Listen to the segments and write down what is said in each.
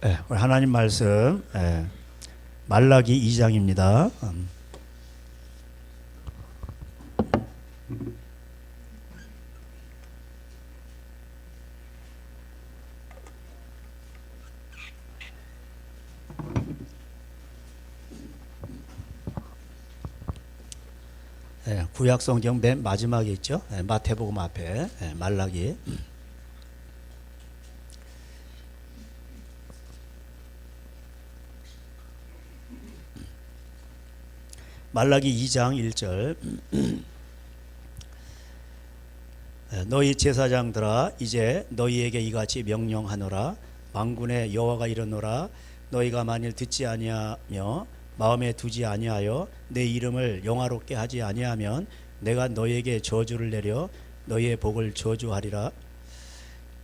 우리 하나님 말씀 말라기 2장입니다. 구약 성경 맨 마지막에 있죠. 마태복음 앞에 말라기. 말라기 2장 1절. 너희 제사장들아 이제 너희에게 이같이 명령하노라. 만군의 여호와가 이르노라. 너희가 만일 듣지 아니하며 마음에 두지 아니하여 내 이름을 영화롭게 하지 아니하면 내가 너희에게 저주를 내려 너희의 복을 저주하리라.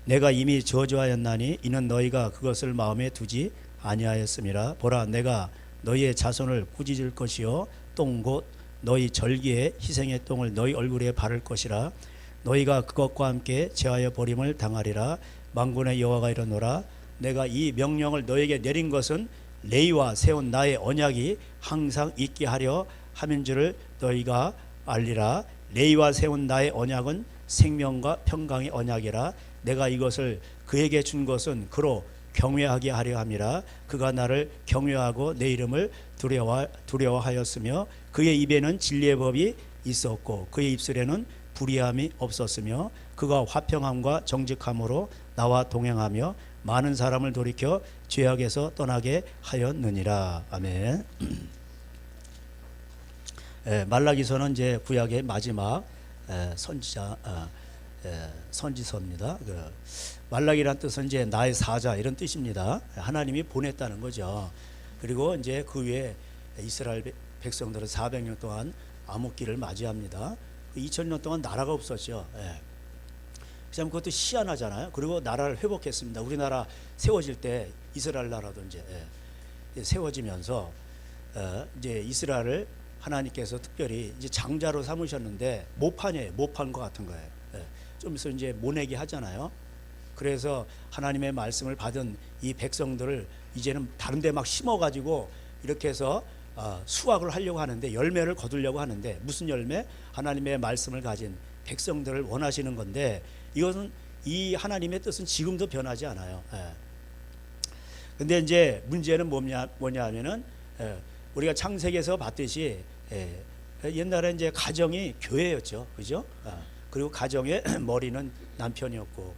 내가 이미 저주하였나니 이는 너희가 그것을 마음에 두지 아니하였음이라. 보라, 내가 너희의 자손을 꾸짖을 것이요 똥 곧 너희 절기에 희생의 똥을 너희 얼굴에 바를 것이라. 너희가 그것과 함께 제하여 버림을 당하리라. 만군의 여호와가 이르노라. 내가 이 명령을 너희에게 내린 것은 레위와 세운 나의 언약이 항상 있게 하려 함인 줄을 너희가 알리라. 레위와 세운 나의 언약은 생명과 평강의 언약이라. 내가 이것을 그에게 준 것은 그로 경외하게 하려 함이라. 그가 나를 경외하고 내 이름을 두려워하였으며 그의 입에는 진리의 법이 있었고 그의 입술에는 불의함이 없었으며 그가 화평함과 정직함으로 나와 동행하며 많은 사람을 돌이켜 죄악에서 떠나게 하였느니라. 아멘. 말라기서는 이제 구약의 마지막 선지서입니다. 말라기란 뜻은 이제 나의 사자 이런 뜻입니다. 하나님이 보냈다는 거죠. 그리고 이제 그 위에 이스라엘 백성들은 400년 동안 암흑기를 맞이합니다. 2000년 동안 나라가 없었죠. 참 그것도 희한하잖아요. 그리고 나라를 회복했습니다. 우리나라 세워질 때 이스라엘 나라도 이제 세워지면서 이제 이스라엘을 하나님께서 특별히 이제 장자로 삼으셨는데 모판이에요. 모판 것 같은 거예요. 좀 있어 이제 모내기 하잖아요. 그래서 하나님의 말씀을 받은 이 백성들을 이제는 다른 데 막 심어가지고 이렇게 해서 수확을 하려고 하는데 열매를 거두려고 하는데 무슨 열매? 하나님의 말씀을 가진 백성들을 원하시는 건데 이것은 이 하나님의 뜻은 지금도 변하지 않아요. 근데 이제 문제는 뭐냐 하면은 우리가 창세기에서 봤듯이 옛날에 이제 가정이 교회였죠. 그죠? 그리고 가정의 머리는 남편이었고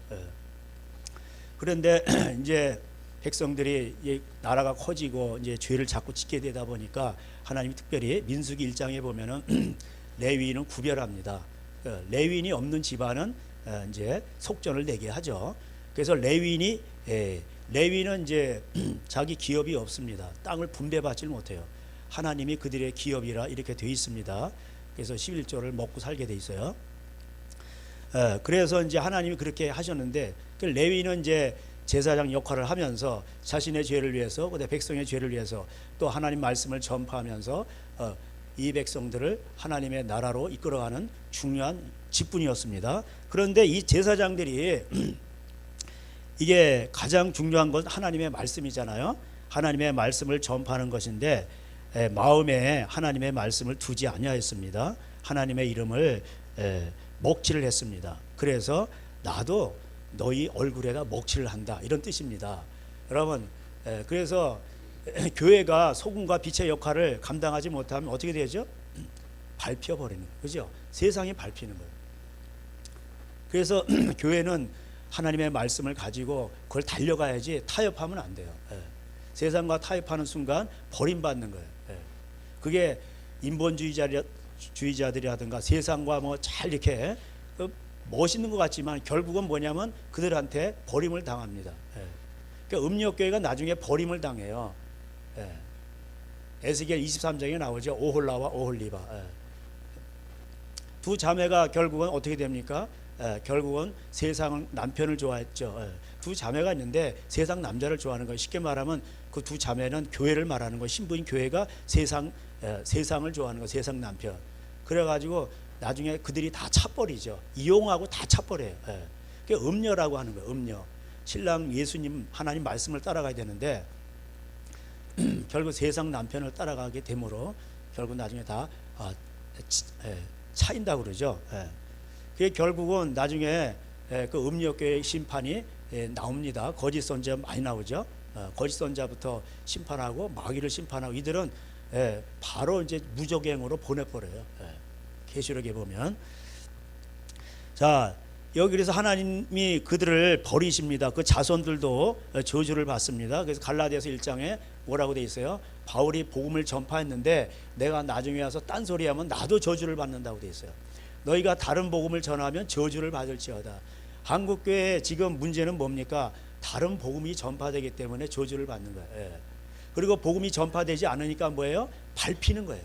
그런데 이제 백성들이 나라가 커지고 이제 죄를 자꾸 짓게 되다 보니까 하나님이 특별히 민수기 1장에 보면은 레위인은 구별합니다. 레위인이 없는 집안은 이제 속전을 내게 하죠. 그래서 레위인은 이제 자기 기업이 없습니다. 땅을 분배받질 못해요. 하나님이 그들의 기업이라 이렇게 돼 있습니다. 그래서 11조를 먹고 살게 돼 있어요. 그래서 이제 하나님이 그렇게 하셨는데 그 레위인은 이제 제사장 역할을 하면서 자신의 죄를 위해서 그다음에 백성의 죄를 위해서 또 하나님 말씀을 전파하면서 이 백성들을 하나님의 나라로 이끌어가는 중요한 직분이었습니다. 그런데 이 제사장들이 이게 가장 중요한 건 하나님의 말씀이잖아요. 하나님의 말씀을 전파하는 것인데 마음에 하나님의 말씀을 두지 아니하였습니다. 하나님의 이름을 먹칠을 했습니다. 그래서 나도 너희 얼굴에다 먹칠을 한다 이런 뜻입니다. 여러분 그래서 교회가 소금과 빛의 역할을 감당하지 못하면 어떻게 되죠? 밟혀버리는 거죠. 그죠? 세상이 밟히는 거예요. 그래서 교회는 하나님의 말씀을 가지고 그걸 달려가야지 타협하면 안 돼요. 세상과 타협하는 순간 버림받는 거예요. 그게 인본주의자들이라든가 세상과 뭐 잘 이렇게 멋있는 것 같지만 결국은 뭐냐면 그들한테 버림을 당합니다. 그러니까 음력교회가 나중에 버림을 당해요. 에스겔 23장에 나오죠. 오홀라와 오홀리바. 두 자매가 결국은 어떻게 됩니까? 결국은 세상 남편을 좋아했죠. 두 자매가 있는데 세상 남자를 좋아하는 거예요. 쉽게 말하면 그 두 자매는 교회를 말하는 거예요. 신부인 교회가 세상을 좋아하는 거예요. 세상 남편. 그래가지고 나중에 그들이 다 차버리죠. 이용하고 다 차버려요. 그게 음녀라고 하는 거예요. 음녀. 신랑 예수님 하나님 말씀을 따라가야 되는데 결국 세상 남편을 따라가게 되므로 결국 나중에 다 차인다고 그러죠. 그게 결국은 나중에 그 음력교의 심판이 나옵니다. 거짓 선자 많이 나오죠. 거짓 선자부터 심판하고 마귀를 심판하고 이들은 바로 이제 무적행으로 보내버려요. 계시록에 보면 자 여기 그래서 하나님이 그들을 버리십니다. 그 자손들도 저주를 받습니다. 그래서 갈라디아서 1장에 뭐라고 돼 있어요? 바울이 복음을 전파했는데 내가 나중에 와서 딴소리하면 나도 저주를 받는다고 돼 있어요. 너희가 다른 복음을 전하면 저주를 받을지어다. 한국교회 지금 문제는 뭡니까? 다른 복음이 전파되기 때문에 저주를 받는 거예요. 그리고 복음이 전파되지 않으니까 뭐예요? 밟히는 거예요.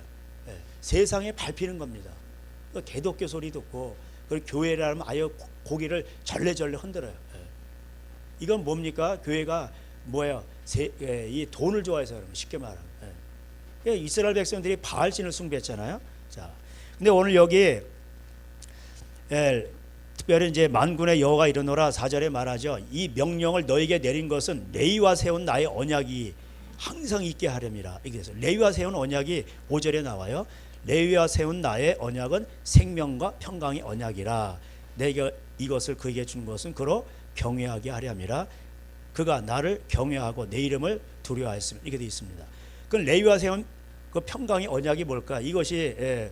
세상에 밟히는 겁니다. 개독교 소리 듣고 그리고 교회라면 아예 고개를 절레절레 흔들어요. 이건 뭡니까? 교회가 뭐예요? 이 돈을 좋아해서 그런 거 쉽게 말하면. 이스라엘 백성들이 바알신을 숭배했잖아요. 자, 근데 오늘 여기 특별히 이제 만군의 여호와가 이르노라 4절에 말하죠. 이 명령을 너에게 내린 것은 레위와 세운 나의 언약이 항상 있게 하렴이라. 이게 그래서 레위와 세운 언약이 5절에 나와요. 레위와 세운 나의 언약은 생명과 평강의 언약이라. 내가 이것을 그에게 준 것은 그로 경외하게 하렴이라. 그가 나를 경외하고 내 이름을 두려워하였으면 이렇게 되어 있습니다. 그 레위와 세운 그 평강의 언약이 뭘까? 이것이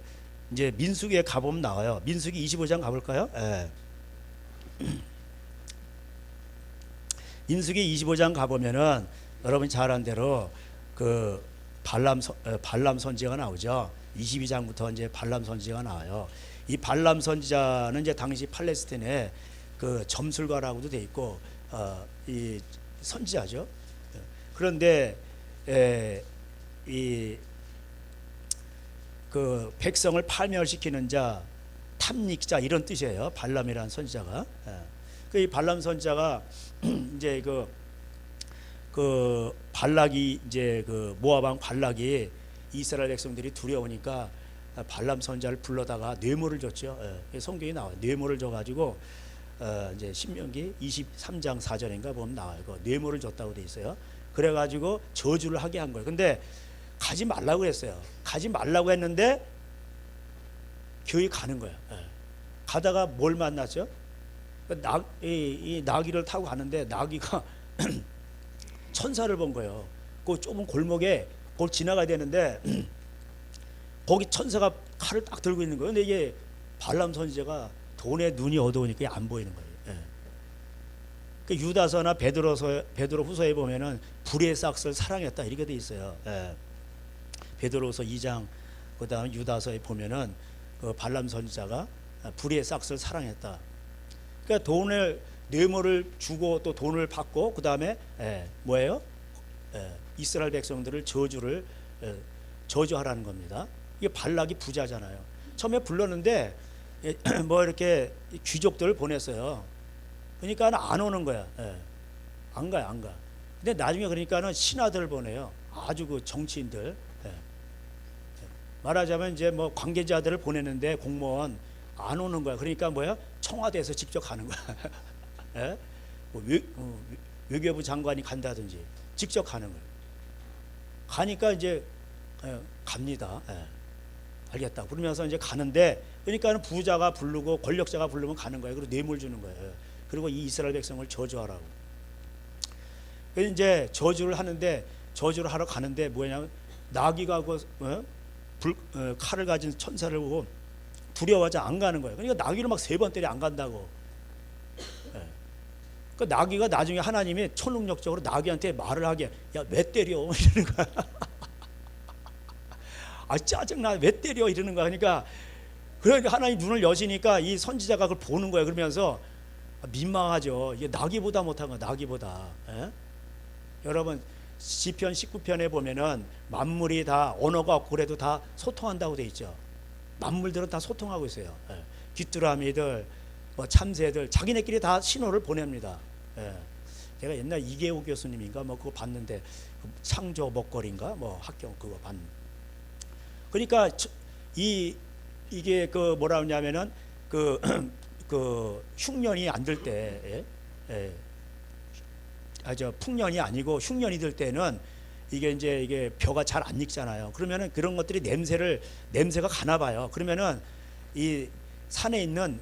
이제 민수기에 가보면 나와요. 민수기 25장 가볼까요? 민수기 25장 가보면은 여러분이 잘 아는 대로 그 발람 선지자가 나오죠. 22장부터 이제 발람 선지자가 나와요. 이 발람 선지자는 이제 당시 팔레스틴에 그 점술가라고도 돼 있고 이 선지자죠. 그런데 이 그 백성을 파멸시키는 자, 탐닉자 이런 뜻이에요. 발람이라는 선지자가. 그 이 발람 선지자가 이제 그 발락이 이제 그 모압 왕 발락이 이스라엘 백성들이 두려우니까 발람 선지자를 불러다가 뇌물을 줬죠. 성경에 나와요. 뇌물을 줘가지고 이제 신명기 23장 4절인가 보면 나와요. 그 뇌물을 줬다고 돼 있어요. 그래가지고 저주를 하게 한 거예요. 근데 가지 말라고 했어요. 가지 말라고 했는데 교회 가는 거예요. 가다가 뭘 만났죠? 이 나귀를 타고 가는데 나귀가 천사를 본 거예요. 그 좁은 골목에 그걸 지나가야 되는데 거기 천사가 칼을 딱 들고 있는 거예요. 근데 이게 발람 선지자가 돈에 눈이 어두우니까 안 보이는 거예요. 그 유다서나 베드로 후서에 보면은 불의 싹스를 사랑했다 이렇게 돼 있어요. 베드로서 2장 그다음 유다서에 보면은 그 발람 선지자가 불의 싹스를 사랑했다. 그러니까 돈을 뇌물을 주고 또 돈을 받고 그다음에 뭐예요? 이스라엘 백성들을 저주하라는 겁니다. 이게 발락이 부자잖아요. 처음에 불렀는데 뭐 이렇게 귀족들을 보냈어요. 그러니까 안 오는 거야. 안 가요, 안 가. 근데 나중에 그러니까는 신하들을 보내요. 아주 그 정치인들. 말하자면 이제 뭐 관계자들을 보내는데 공무원 안 오는 거야. 그러니까 뭐야? 청와대에서 직접 가는 거야. 뭐 외교부 장관이 간다든지 직접 가는 거예요. 가니까 이제 갑니다. 알겠다. 그러면서 이제 가는데 그러니까는 부자가 부르고 권력자가 부르면 가는 거예요. 그리고 뇌물 주는 거예요. 그리고 이 이스라엘 백성을 저주하라고. 그래서 이제 저주를 하는데 저주를 하러 가는데 뭐냐면 나귀가 칼을 가진 천사를 보고 두려워하지 안 가는 거예요. 그러니까 나귀를 막 3번 때려 안 간다고. 그 나귀가 나중에 하나님이 초능력적으로 나귀한테 말을 하게 야 왜 때려 이러는 거야. 아 짜증나 왜 때려 이러는 거야. 그러니까 하나님 눈을 여시니까 이 선지자가 그걸 보는 거예요. 그러면서 민망하죠. 이게 나귀보다 못한 거 나귀보다. 여러분 시편 19편에 보면은 만물이 다 언어가 없고 그래도 다 소통한다고 돼 있죠. 만물들은 다 소통하고 있어요. 귀뚜라미들, 뭐 참새들, 자기네끼리 다 신호를 보냅니다. 제가 옛날 이계호 교수님인가 뭐 그거 봤는데 창조 먹거리인가 뭐 학교 그거 봤. 그러니까 이게 그 뭐라 하냐면은 그 흉년이 안 들 때 풍년이 아니고 흉년이 될 때는 이게 벼가 잘 안 익잖아요. 그러면은 그런 것들이 냄새가 가나 봐요. 그러면은 이 산에 있는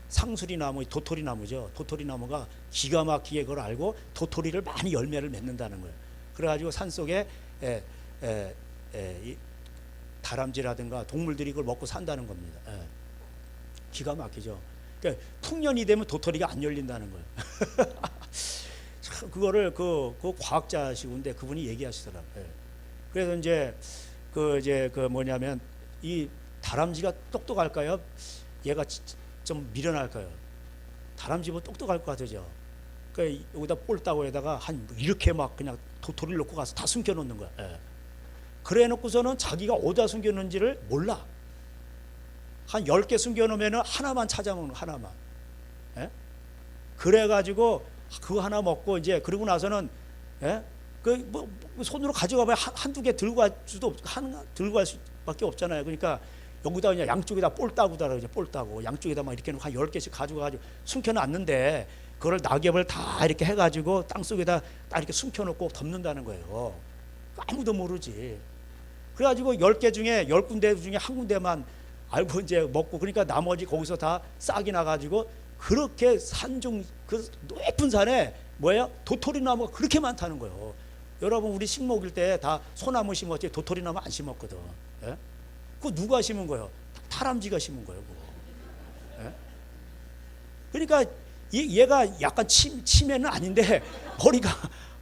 상수리 나무, 도토리 나무죠. 도토리 나무가 기가 막히게 그걸 알고 도토리를 많이 열매를 맺는다는 거예요. 그래가지고 산 속에 이 다람쥐라든가 동물들이 그걸 먹고 산다는 겁니다. 기가 막히죠. 그러니까 풍년이 되면 도토리가 안 열린다는 거예요. 그거를 그 과학자시군데 그분이 얘기하시더라고요. 그래서 이제 뭐냐면 이 다람쥐가 똑똑할까요? 얘가 좀 미련할까요? 다람쥐보다 똑똑할 것 같으죠. 그러니까 여기다 볼따구에다가 한 이렇게 막 그냥 도토리를 놓고 가서 다 숨겨놓는 거야. 그래 놓고서는 자기가 어디다 숨겨놓는지를 몰라. 한 10개 숨겨놓으면 하나만 찾아먹는 하나만. 그래가지고 그거 하나 먹고 이제 그러고 나서는 뭐 손으로 가져가면 한두 개 들고 갈 수도 들고 갈 수밖에 없잖아요. 그러니까 여기다 그냥 양쪽에다 볼따구다 그러죠. 볼따구 양쪽에다 막 이렇게 놓고 한 10개씩 가지고 숨겨놨는데 그걸 낙엽을 다 이렇게 해가지고 땅 속에다 딱 이렇게 숨겨놓고 덮는다는 거예요. 아무도 모르지. 그래가지고 10개 중에 10군데 중에 한 군데만 알고 이제 먹고 그러니까 나머지 거기서 다 싹이 나가지고 그렇게 산중 그 높은 산에 뭐예요? 도토리 나무가 그렇게 많다는 거예요. 여러분 우리 식목일 때 다 소나무 심었지 도토리 나무 안 심었거든. 그거 누가 심은 거예요? 다람쥐가 심은 거예요. 그거. 그러니까 얘가 약간 치매는 아닌데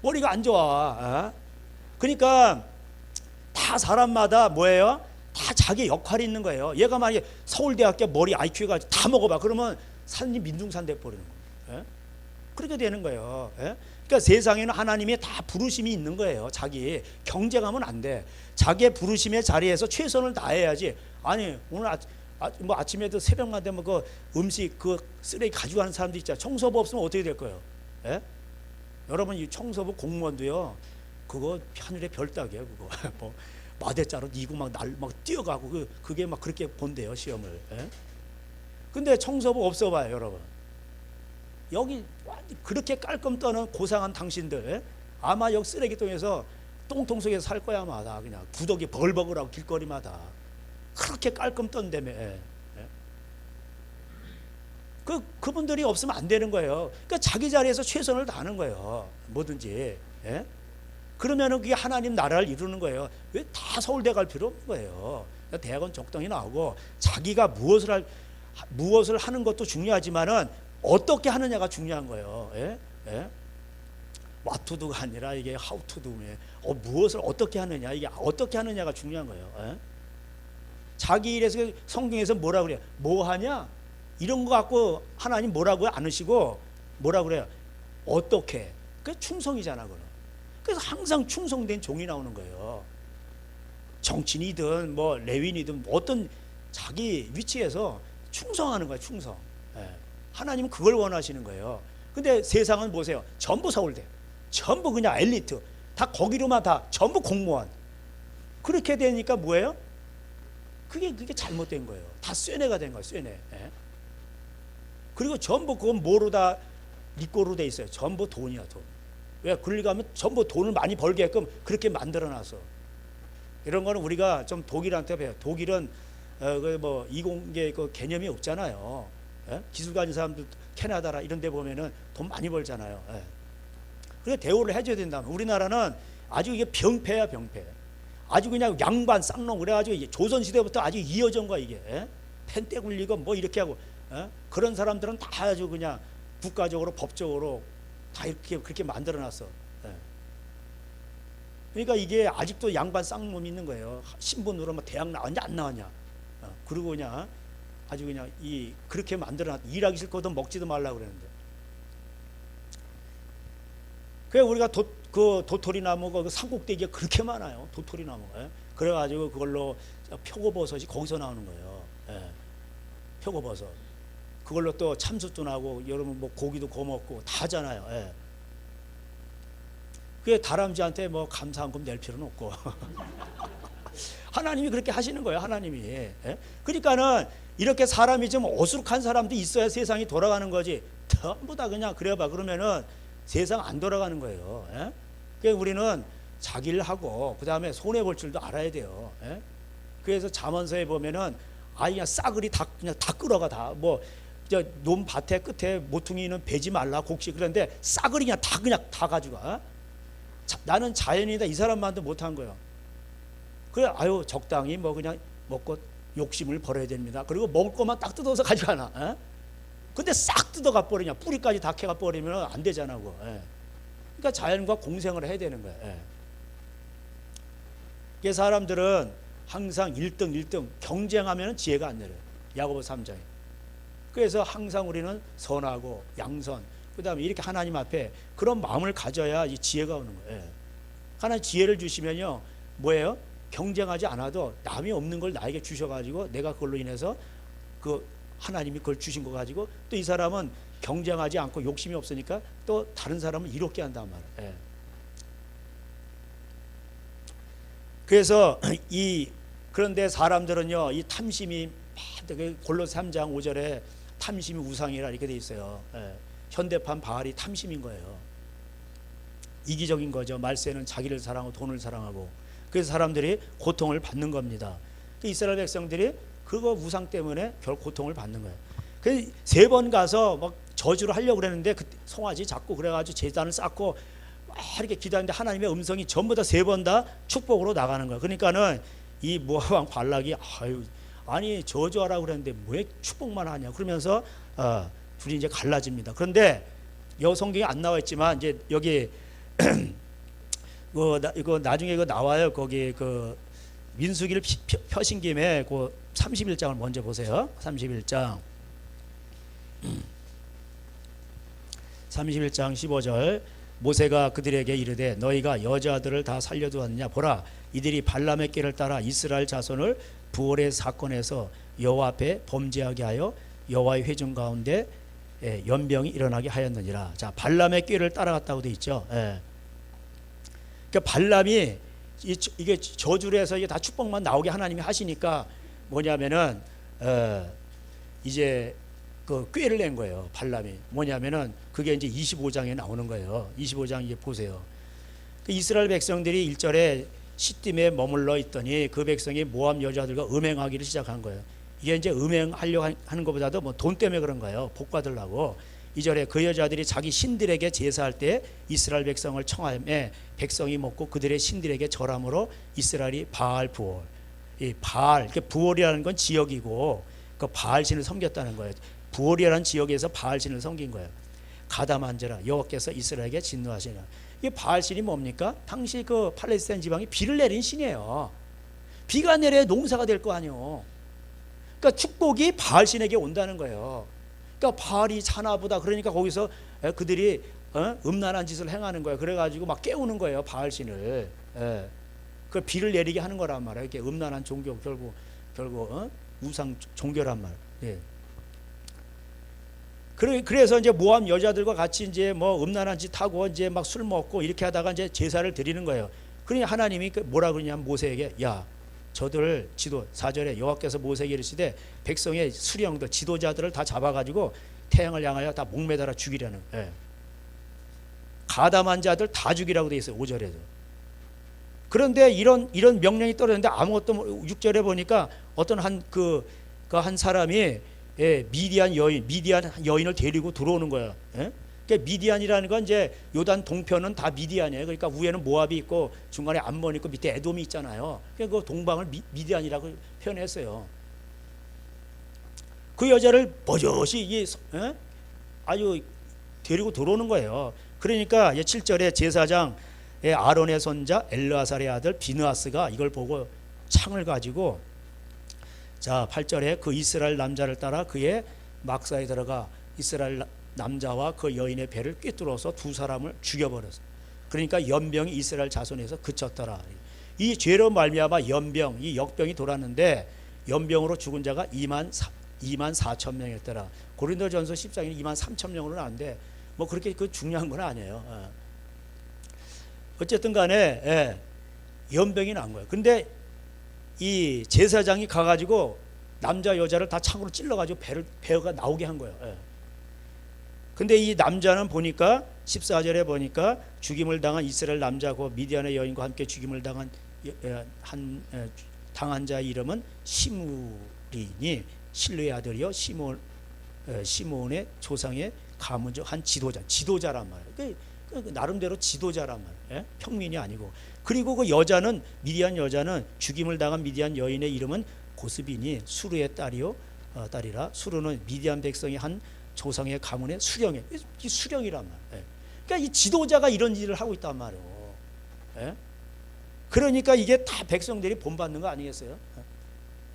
머리가 안 좋아. 그러니까 다 사람마다 뭐예요? 다 자기 역할이 있는 거예요. 얘가 만약에 서울대학교 머리 IQ가 다 먹어봐. 그러면 산이 민중산 돼버리는 거예요. 그렇게 되는 거예요. 그러니까 세상에는 하나님의 다 부르심이 있는 거예요. 자기 경쟁하면 안 돼. 자기의 부르심의 자리에서 최선을 다해야지. 아니 오늘 뭐 아침에도 새벽만 되면 그 음식 그 쓰레기 가져가는 사람도 있잖아. 청소부 없으면 어떻게 될 거예요? 여러분 이 청소부 공무원도요. 그거 하늘의 별 따기예요. 그거 뭐 마대자루 이고 막 뛰어가고 그게 막 그렇게 본대요 시험을. 근데 청소부 없어봐요 여러분. 여기 그렇게 깔끔 떠는 고상한 당신들 아마 여기 쓰레기통에서 똥통 속에서 살 거야 아마 다 그냥 구더기 벌벅을하고 길거리마다 그렇게 깔끔 떤다며. 그분들이 없으면 안 되는 거예요. 그러니까 자기 자리에서 최선을 다하는 거예요. 뭐든지. 그러면은 그게 하나님 나라를 이루는 거예요. 왜 다 서울대 갈 필요 없는 거예요. 대학원 적당히 나오고 자기가 무엇을 하는 것도 중요하지만은 어떻게 하느냐가 중요한 거예요. what to do가 아니라 이게 how to do. 무엇을 어떻게 하느냐 이게 어떻게 하느냐가 중요한 거예요. 자기 일에서 성경에서 뭐라 그래요? 뭐 하냐? 이런 거 갖고 하나님 뭐라고 안 하시고 뭐라 그래요? 어떻게? 그게 충성이잖아 그럼. 그래서 항상 충성된 종이 나오는 거예요. 정치인이든 뭐 레윈이든 어떤 자기 위치에서 충성하는 거예요. 충성. 하나님은 그걸 원하시는 거예요. 근데 세상은 보세요. 전부 서울대, 전부 그냥 엘리트, 다 거기로만 다 전부 공무원. 그렇게 되니까 뭐예요? 그게 잘못된 거예요. 다 쇠뇌가 된 거예요. 쇠뇌. 그리고 전부 그건 뭐로 다 리꼬로 돼 있어요. 전부 돈이야 돈. 왜? 그걸 가면 전부 돈을 많이 벌게끔 그렇게 만들어놔서. 이런 거는 우리가 좀 독일한테 배워요. 독일은 뭐 이공계 그 개념이 없잖아요. 기술 가진 사람들 캐나다라 이런 데 보면은 돈 많이 벌잖아요. 그래서 대우를 해줘야 된다면 우리나라는 아주 이게 병폐야 병폐. 아주 그냥 양반 쌍놈 그래가지고 조선시대부터 아주 이어진 거야 이게. 펜떼 굴리고 뭐 이렇게 하고 그런 사람들은 다 아주 그냥 국가적으로 법적으로 다 이렇게 그렇게 만들어놨어. 그러니까 이게 아직도 양반 쌍놈이 있는 거예요. 신분으로 뭐 대학 나왔냐 안 나왔냐. 그리고 그냥 아주 그냥 그렇게 만들어놨. 일하기 싫거든 먹지도 말라 그랬는데. 그래 우리가 도토리 나무가 그 산꼭대기에 그렇게 많아요. 도토리 나무가. 그래가지고 그걸로 표고버섯이 거기서 나오는 거예요. 표고버섯. 그걸로 또 참숯도 나고 여러분 뭐 고기도 구워 먹고 다 하잖아요. 그게 다람쥐한테 뭐 감사한금 낼 필요는 없고 하나님이 그렇게 하시는 거예요. 하나님이. 그러니까는 이렇게 사람이 좀 어수룩한 사람도 있어야 세상이 돌아가는 거지. 전부 다 그냥 그래봐 그러면은 세상 안 돌아가는 거예요. 예? 그러니까 우리는 자기를 하고 그 다음에 손해 볼 줄도 알아야 돼요. 예? 그래서 잠언서에 보면은 그냥 싸그리 다 그냥 다 끌어가 다 뭐 논 밭에 끝에 모퉁이는 베지 말라 곡식 그런데 싸그리 그냥 다 가져가. 나는 자연이다 이 사람만도 못한 거예요. 그래 적당히 뭐 그냥 먹고 욕심을 버려야 됩니다. 그리고 먹을 것만 딱 뜯어서 가져가나. 예? 근데 싹 뜯어가 버리냐 뿌리까지 다 캐가 버리면 안 되잖아 그거. 예. 그러니까 자연과 공생을 해야 되는 거예요. 예. 그래서 사람들은 항상 1등 경쟁하면 지혜가 안 내려요. 야고보서 3장에. 그래서 항상 우리는 선하고 양선 그 다음에 이렇게 하나님 앞에 그런 마음을 가져야 이 지혜가 오는 거예요. 예. 하나님 지혜를 주시면요 뭐예요? 경쟁하지 않아도 남이 없는 걸 나에게 주셔가지고 내가 그걸로 인해서 그 하나님이 그걸 주신 거 가지고 또 이 사람은 경쟁하지 않고 욕심이 없으니까 또 다른 사람을 이롭게 한단 말이에요. 예. 그래서 그런데 사람들은요 이 탐심이 골로새 3장 5절에 탐심이 우상이라 이렇게 돼 있어요. 예. 현대판 바알이 탐심인 거예요. 이기적인 거죠. 말세는 자기를 사랑하고 돈을 사랑하고 그래서 사람들이 고통을 받는 겁니다. 이스라엘 백성들이 그거 우상 때문에 결국 고통을 받는 거예요. 그래서 3번 가서 막 저주를 하려고 그랬는데 그 송아지 잡고 그래가지고 제단을 쌓고 막 이렇게 기도하는데 하나님의 음성이 전부 다 3번 다 축복으로 나가는 거예요. 그러니까는 이 모압 왕 발락이 아니 저주하라고 그랬는데 왜 축복만 하냐 그러면서 둘이 이제 갈라집니다. 그런데 여 성경에 안 나와 있지만 이제 여기 이거 나중에 이거 나와요. 거기 그 민수기를 펴신 김에 그 31장을 먼저 보세요. 31장 15절 모세가 그들에게 이르되 너희가 여자들을 다 살려두었느냐 보라 이들이 발람의 길을 따라 이스라엘 자손을 부올의 사건에서 여호와 앞에 범죄하게 하여 여호와의 회중 가운데 연병이 일어나게 하였느니라. 자 발람의 길을 따라갔다고 돼 있죠. 예. 그러니까 발람이 이게 저주를 해서 이게 다 축복만 나오게 하나님이 하시니까 뭐냐면은 이제 그 꾀를 낸 거예요. 발람이 뭐냐면은 그게 이제 25장에 나오는 거예요. 25장 이제 보세요. 그 이스라엘 백성들이 1절에 시딤에 머물러 있더니 그 백성이 모압 여자들과 음행하기를 시작한 거예요. 이게 이제 음행하려고 하는 것보다도 뭐 돈 때문에 그런 거예요. 복 받으려고. 2절에 그 여자들이 자기 신들에게 제사할 때 이스라엘 백성을 청하매 백성이 먹고 그들의 신들에게 절함으로 이스라엘이 바알 부올. 이 바알, 부올이라는 건 지역이고 그 바알 신을 섬겼다는 거예요. 부올이라는 지역에서 바알 신을 섬긴 거예요. 가담한지라 여호와께서 이스라엘에게 진노하시니라. 이 바알 신이 뭡니까? 당시 그 팔레스타인 지방이 비를 내린 신이에요. 비가 내려야 농사가 될 거 아니에요. 그러니까 축복이 바알 신에게 온다는 거예요. 그러니까 바알이 사나보다 그러니까 거기서 그들이 음란한 짓을 행하는 거예요. 그래가지고 막 깨우는 거예요. 바알 신을. 그 비를 내리게 하는 거란 말이에요. 이렇게 음란한 종교 결국 우상 종교란 말. 예. 그래서 이제 모압 여자들과 같이 이제 뭐 음란한 짓 하고 이제 막 술 먹고 이렇게 하다가 이제 제사를 드리는 거예요. 그러니 하나님이 뭐라 그러냐면 모세에게 야 저들 지도 4절에 여호와께서 모세에게 이르시되 백성의 수령들 지도자들을 다 잡아가지고 태양을 향하여 다 목매달아 죽이라는 예. 가담한 자들 다 죽이라고 돼 있어요. 5절에도. 그런데 이런 명령이 떨어졌는데 아무것도 6절에 보니까 어떤 한 사람이 미디안 여인을 데리고 들어오는 거예요. 예? 그러니까 미디안이라는 건 이제 요단 동편은 다 미디안이에요. 그러니까 위에는 모압이 있고 중간에 암몬이 있고 밑에 에돔이 있잖아요. 그러니까 그 동방을 미디안이라고 표현했어요. 그 여자를 버젓이 아주 데리고 들어오는 거예요. 그러니까 7절에 제사장 아론의 손자 엘르아살의 아들 비느하스가 이걸 보고 창을 가지고 자 8절에 그 이스라엘 남자를 따라 그의 막사에 들어가 이스라엘 남자와 그 여인의 배를 꿰뚫어서 두 사람을 죽여버렸어. 그러니까 연병이 이스라엘 자손에서 그쳤더라. 이 죄로 말미암아 이 역병이 돌았는데 연병으로 죽은 자가 2만 4천 명이었더라. 고린도전서 14장에는 2만 3천 명으로는 안 돼. 뭐 그렇게 그 중요한 건 아니에요. 어쨌든 간에 연병이 난 거예요. 근데 이 제사장이 가가지고 남자 여자를 다 창으로 찔러가지고 배가 나오게 한 거예요. 근데 이 남자는 보니까 14절에 보니까 죽임을 당한 이스라엘 남자고 미디안의 여인과 함께 죽임을 당한 당한 자의 이름은 시므리니 실루의 아들이요 시므온의 조상의 가문 중 한 지도자란 말이에요. 그 나름대로 지도자란 말이에요. 평민이 아니고. 그리고 그 여자는 미디안 여자는 죽임을 당한 미디안 여인의 이름은 고스비니 수르의 딸이라. 수르는 미디안 백성의 한 조상의 가문의 수령이에요. 이 수령이란 말이에요. 그러니까 이 지도자가 이런 일을 하고 있단 말이에요. 그러니까 이게 다 백성들이 본받는 거 아니겠어요?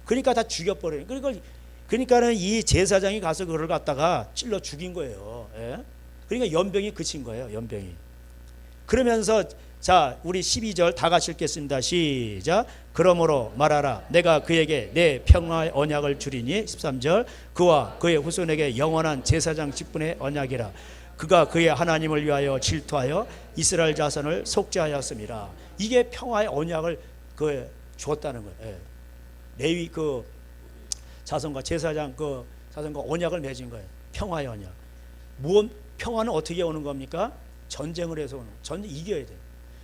그러니까 다 죽여버려요. 그러니까는 이 제사장이 가서 그걸 갖다가 찔러 죽인 거예요. 그러니까 연병이 그친 거예요. 연병이. 그러면서 자, 우리 12절 다 같이 읽겠습니다. 시작. 그러므로 말하라. 내가 그에게 내 평화의 언약을 주리니. 13절. 그와 그의 후손에게 영원한 제사장 직분의 언약이라. 그가 그의 하나님을 위하여 질투하여 이스라엘 자손을 속죄하였습니다. 이게 평화의 언약을 주었다는 거예요. 레위 그 자손과 제사장 그 자손과 언약을 맺은 거예요. 평화의 언약. 평화는 어떻게 오는 겁니까? 전쟁을 해서 오는 거예요. 전쟁 이겨야 돼요.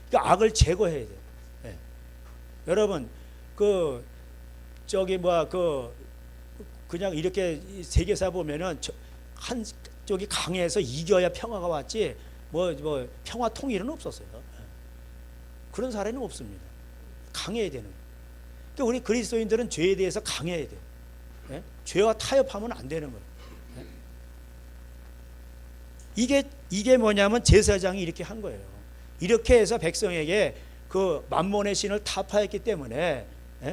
그러니까 악을 제거해야 돼요. 여러분 그냥 이렇게 세계사 보면은 한 쪽이 강해서 이겨야 평화가 왔지 뭐 평화 통일은 없었어요. 그런 사례는 없습니다. 강해야 되는 거예요. 그러니까 우리 그리스도인들은 죄에 대해서 강해야 돼요. 죄와 타협하면 안 되는 거예요. 이게 뭐냐면 제사장이 이렇게 한 거예요. 이렇게 해서 백성에게 그 만몬의 신을 타파했기 때문에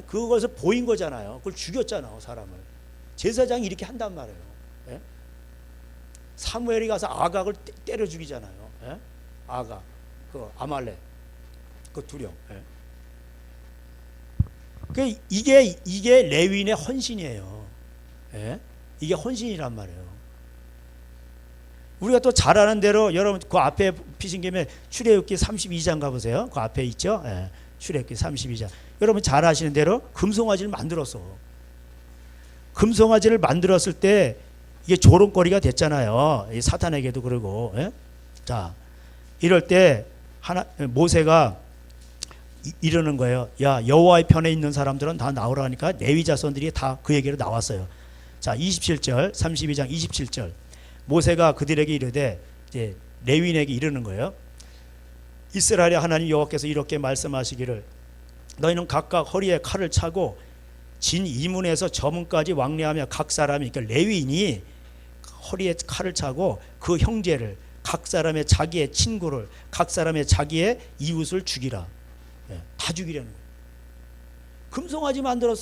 그것을 보인 거잖아요. 그걸 죽였잖아요, 사람을. 제사장이 이렇게 한단 말이에요. 사무엘이 가서 아각을 때려 죽이잖아요. 아각, 그 아말렉, 그 두령. 이게 레위인의 헌신이에요. 이게 헌신이란 말이에요. 우리가 또 잘 아는 대로 여러분 그 앞에 피신 김에 출애굽기 32장 가보세요. 그 앞에 있죠. 출애굽기 32장. 여러분 잘 아시는 대로 금송아지를 만들었어. 금송아지를 만들었을 때 이게 조롱거리가 됐잖아요. 사탄에게도 그러고. 자, 이럴 때 모세가 이러는 거예요. 야, 여호와의 편에 있는 사람들은 다 나오라 하니까 레위 자손들이 다 그 얘기로 나왔어요. 자, 27절, 32장 27절. 모세가 그들에게 이르되 이제 레위인에게 이르는 거예요. 이스라엘의 하나님 여호와께서 이렇게 말씀하시기를 너희는 각각 허리에 칼을 차고 진 이문에서 저문까지 왕래하며 각 사람이 그러니까 레위인이 허리에 칼을 차고 그 형제를 각 사람의 자기의 친구를 각 사람의 자기의 이웃을 죽이라. 다 죽이려는 거예요. 금송아지 만들어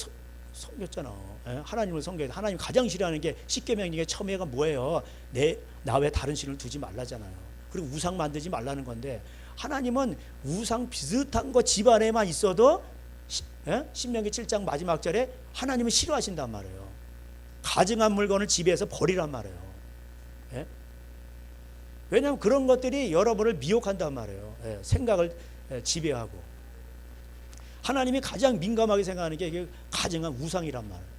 섬겼잖아. 하나님을 섬겨야 하나님 가장 싫어하는 게 십계명 중에 첨예가 뭐예요? 나 외 다른 신을 두지 말라잖아요. 그리고 우상 만들지 말라는 건데 하나님은 우상 비슷한 거 집안에만 있어도 신명기 7장 마지막 절에 하나님은 싫어하신단 말이에요. 가증한 물건을 집에서 버리란 말이에요. 왜냐하면 그런 것들이 여러분을 미혹한단 말이에요. 생각을 지배하고 하나님이 가장 민감하게 생각하는 게 이게 가증한 우상이란 말이에요.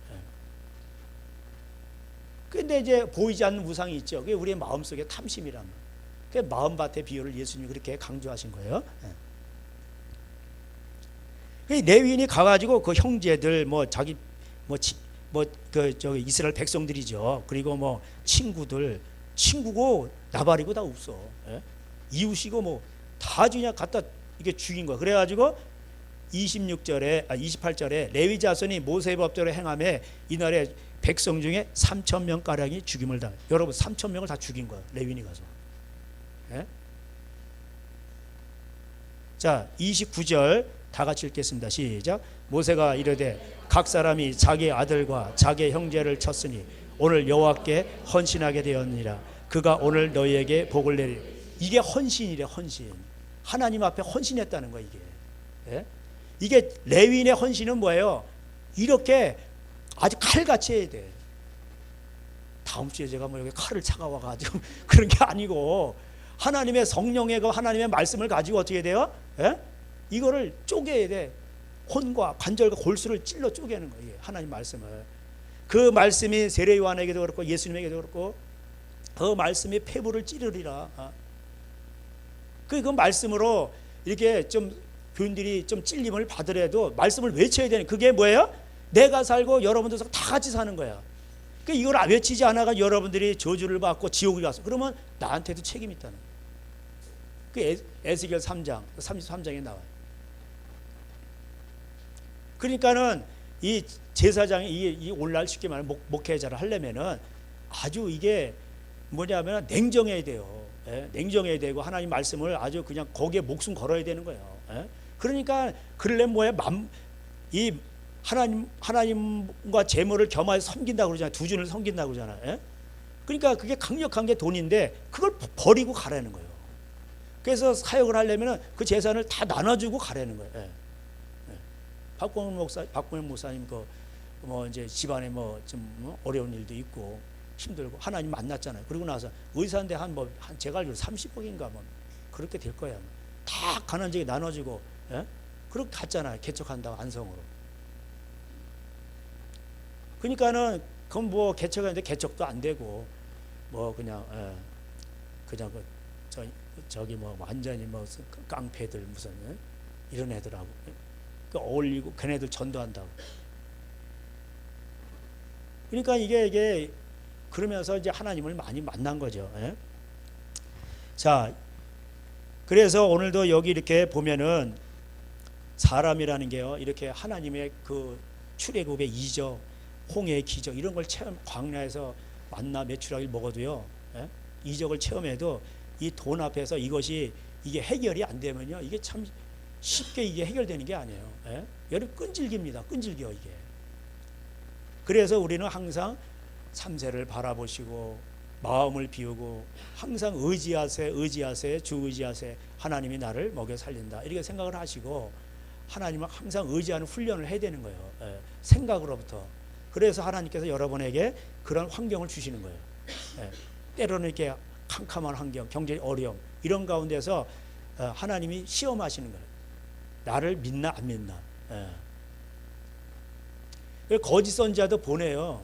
근데 이제 보이지 않는 우상이 있죠. 그게 우리의 마음속에 탐심이란 말이에요. 그 마음밭의 비유를 예수님이 그렇게 강조하신 거예요. 레위인이 가가지고 그 형제들 자기 이스라엘 백성들이죠. 그리고 친구고 나발이고 다 없어. 이웃이고 다 그냥 갖다 이게 죽인 거야. 그래가지고 28절에 레위 자손이 모세의 법대로 행함에 이날에 백성 중에 3,000명 가량이 죽임을 당해. 여러분 3,000명을 다 죽인 거야. 레위인이 가서. 자, 29절 다 같이 읽겠습니다. 시작. 모세가 이르되 각 사람이 자기 아들과 자기 형제를 쳤으니 오늘 여호와께 헌신하게 되었느니라. 그가 오늘 너희에게 복을 내리리. 이게 헌신이래. 헌신. 하나님 앞에 헌신했다는 거야. 이게 레위인의 헌신은 뭐예요? 이렇게 아주 칼같이 해야 돼. 다음 주에 제가 여기 칼을 차가워가지고 그런 게 아니고 하나님의 성령의 하나님의 말씀을 가지고 어떻게 돼요? 이거를 쪼개야 돼. 혼과 관절과 골수를 찔러 쪼개는 거예요. 하나님 말씀을. 그 말씀이 세례요한에게도 그렇고 예수님에게도 그렇고 그 말씀이 폐부를 찌르리라. 그 말씀으로 이렇게 좀 교인들이 좀 찔림을 받으려도 말씀을 외쳐야 되는, 그게 뭐예요? 내가 살고 여러분들 다 같이 사는 거야. 그 이걸 외치지 않아가 여러분들이 저주를 받고 지옥을 갔어. 그러면 나한테도 책임이 있다는 거예요. 그 에스겔 3장 33장에 나와요. 그러니까는 이 제사장이 이 오늘날 쉽게 말하면 목회자를 하려면은 아주 이게 뭐냐면 냉정해야 돼요. 예? 냉정해야 되고 하나님 말씀을 아주 그냥 거기에 목숨 걸어야 되는 거예요. 예? 그러니까 그러려면 뭐야? 이 하나님과 재물을 겸하여 섬긴다고 그러잖아요. 두 주를 섬긴다고 그러잖아요. 예? 그러니까 그게 강력한 게 돈인데 그걸 버리고 가라는 거예요. 그래서 사역을 하려면 그 재산을 다 나눠주고 가라는 거예요. 예. 박봉현 목사님 뭐 이제 집안에 좀 어려운 일도 있고 힘들고 하나님 만났잖아요. 그리고 나서 의사인데 한 제가 알기로 30억인가 뭐 그렇게 될 거야. 다 가난하게 나눠주고, 예? 그렇게 갔잖아요. 개척한다고 안성으로. 그러니까는 그건 뭐 개척하는데 개척도 안 되고 뭐 그냥 그냥 저기 뭐 완전히 뭐 깡패들 무슨 이런 애들하고 어울리고 걔네들 전도한다고. 그러니까 이게 그러면서 이제 하나님을 많이 만난 거죠. 예? 자, 그래서 오늘도 여기 이렇게 보면은 사람이라는 게요, 이렇게 하나님의 그 출애굽의 이적, 홍해의 기적 이런 걸 체험, 광야에서 만나 메추라기를 먹어도요, 예? 이적을 체험해도 이 돈 앞에서 이게 해결이 안 되면요, 이게 참 쉽게 이게 해결되는 게 아니에요. 예? 여러분 끈질깁니다. 끈질겨 이게. 그래서 우리는 항상 참새를 바라보시고 마음을 비우고 항상 의지하세 주 의지하세 하나님이 나를 먹여 살린다 이렇게 생각을 하시고 하나님을 항상 의지하는 훈련을 해야 되는 거예요. 예, 생각으로부터. 그래서 하나님께서 여러분에게 그런 환경을 주시는 거예요. 예, 때로는 이렇게 캄캄한 환경, 경제의 어려움 이런 가운데서 하나님이 시험하시는 거예요. 나를 믿나 안 믿나. 예. 거짓 선지자도 보내요.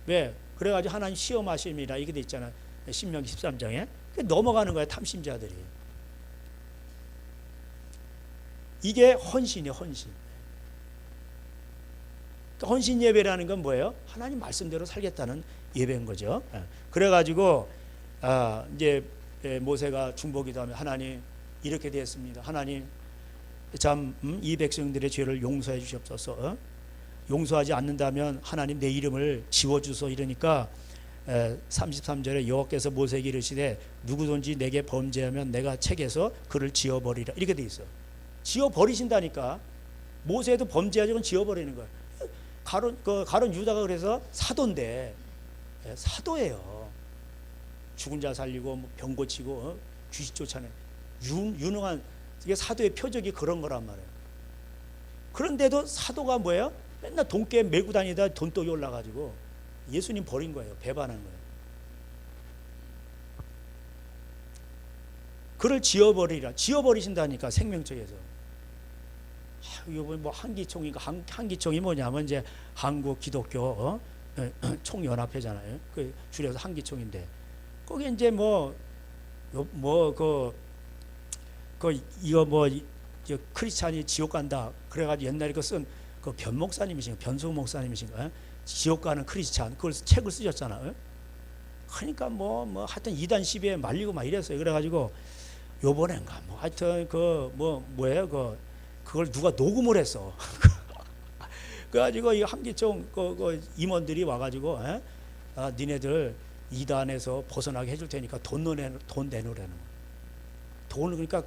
왜? 그래가지고 하나님 시험하십니다. 이게 돼 있잖아요. 신명기 13장에. 넘어가는 거예요. 탐심자들이. 이게 헌신이에요. 헌신. 헌신 예배라는 건 뭐예요? 하나님 말씀대로 살겠다는 예배인 거죠. 그래가지고 이제 모세가 중보기도하면 하나님 이렇게 되었습니다. 하나님 참 이 백성들의 죄를 용서해 주시옵소서. 용서하지 않는다면 하나님 내 이름을 지워주소 이러니까 33절에 여호와께서 모세에게 이르시되 누구든지 내게 범죄하면 내가 책에서 그를 지워버리라 이렇게 돼 있어. 지워버리신다니까. 모세도 범죄하지 건 지워버리는 거야. 가론 유다가 그래서 사도인데 사도예요. 죽은 자 살리고 병 고치고 귀신 쫓아내 유능한 이게 사도의 표적이 그런 거란 말이에요. 그런데도 사도가 뭐예요? 맨날 돈깨 메고 다니다 돈독이 올라가지고 예수님 버린 거예요. 배반한 거예요. 그를 지워버리라. 지워버리신다니까 생명책에서. 이거 뭐 한기총이가 한기총이 뭐냐면 이제 한국 기독교 총연합회잖아요. 그 줄여서 한기총인데 거기 이제 이거 크리스찬이 지옥 간다. 그래가지고 옛날에 그 변 목사님이신가 변수 목사님이신가 지옥 가는 크리스찬 그걸 책을 쓰셨잖아요. 그러니까 하여튼 이단 시비에 말리고 막 이랬어요. 그래가지고 요번엔가 하여튼 그걸 누가 녹음을 했어. 그래가지고 이 한기총 그 임원들이 와가지고 니네들 이단에서 벗어나게 해줄 테니까 돈 내놓으라는 거야. 돈을 그러니까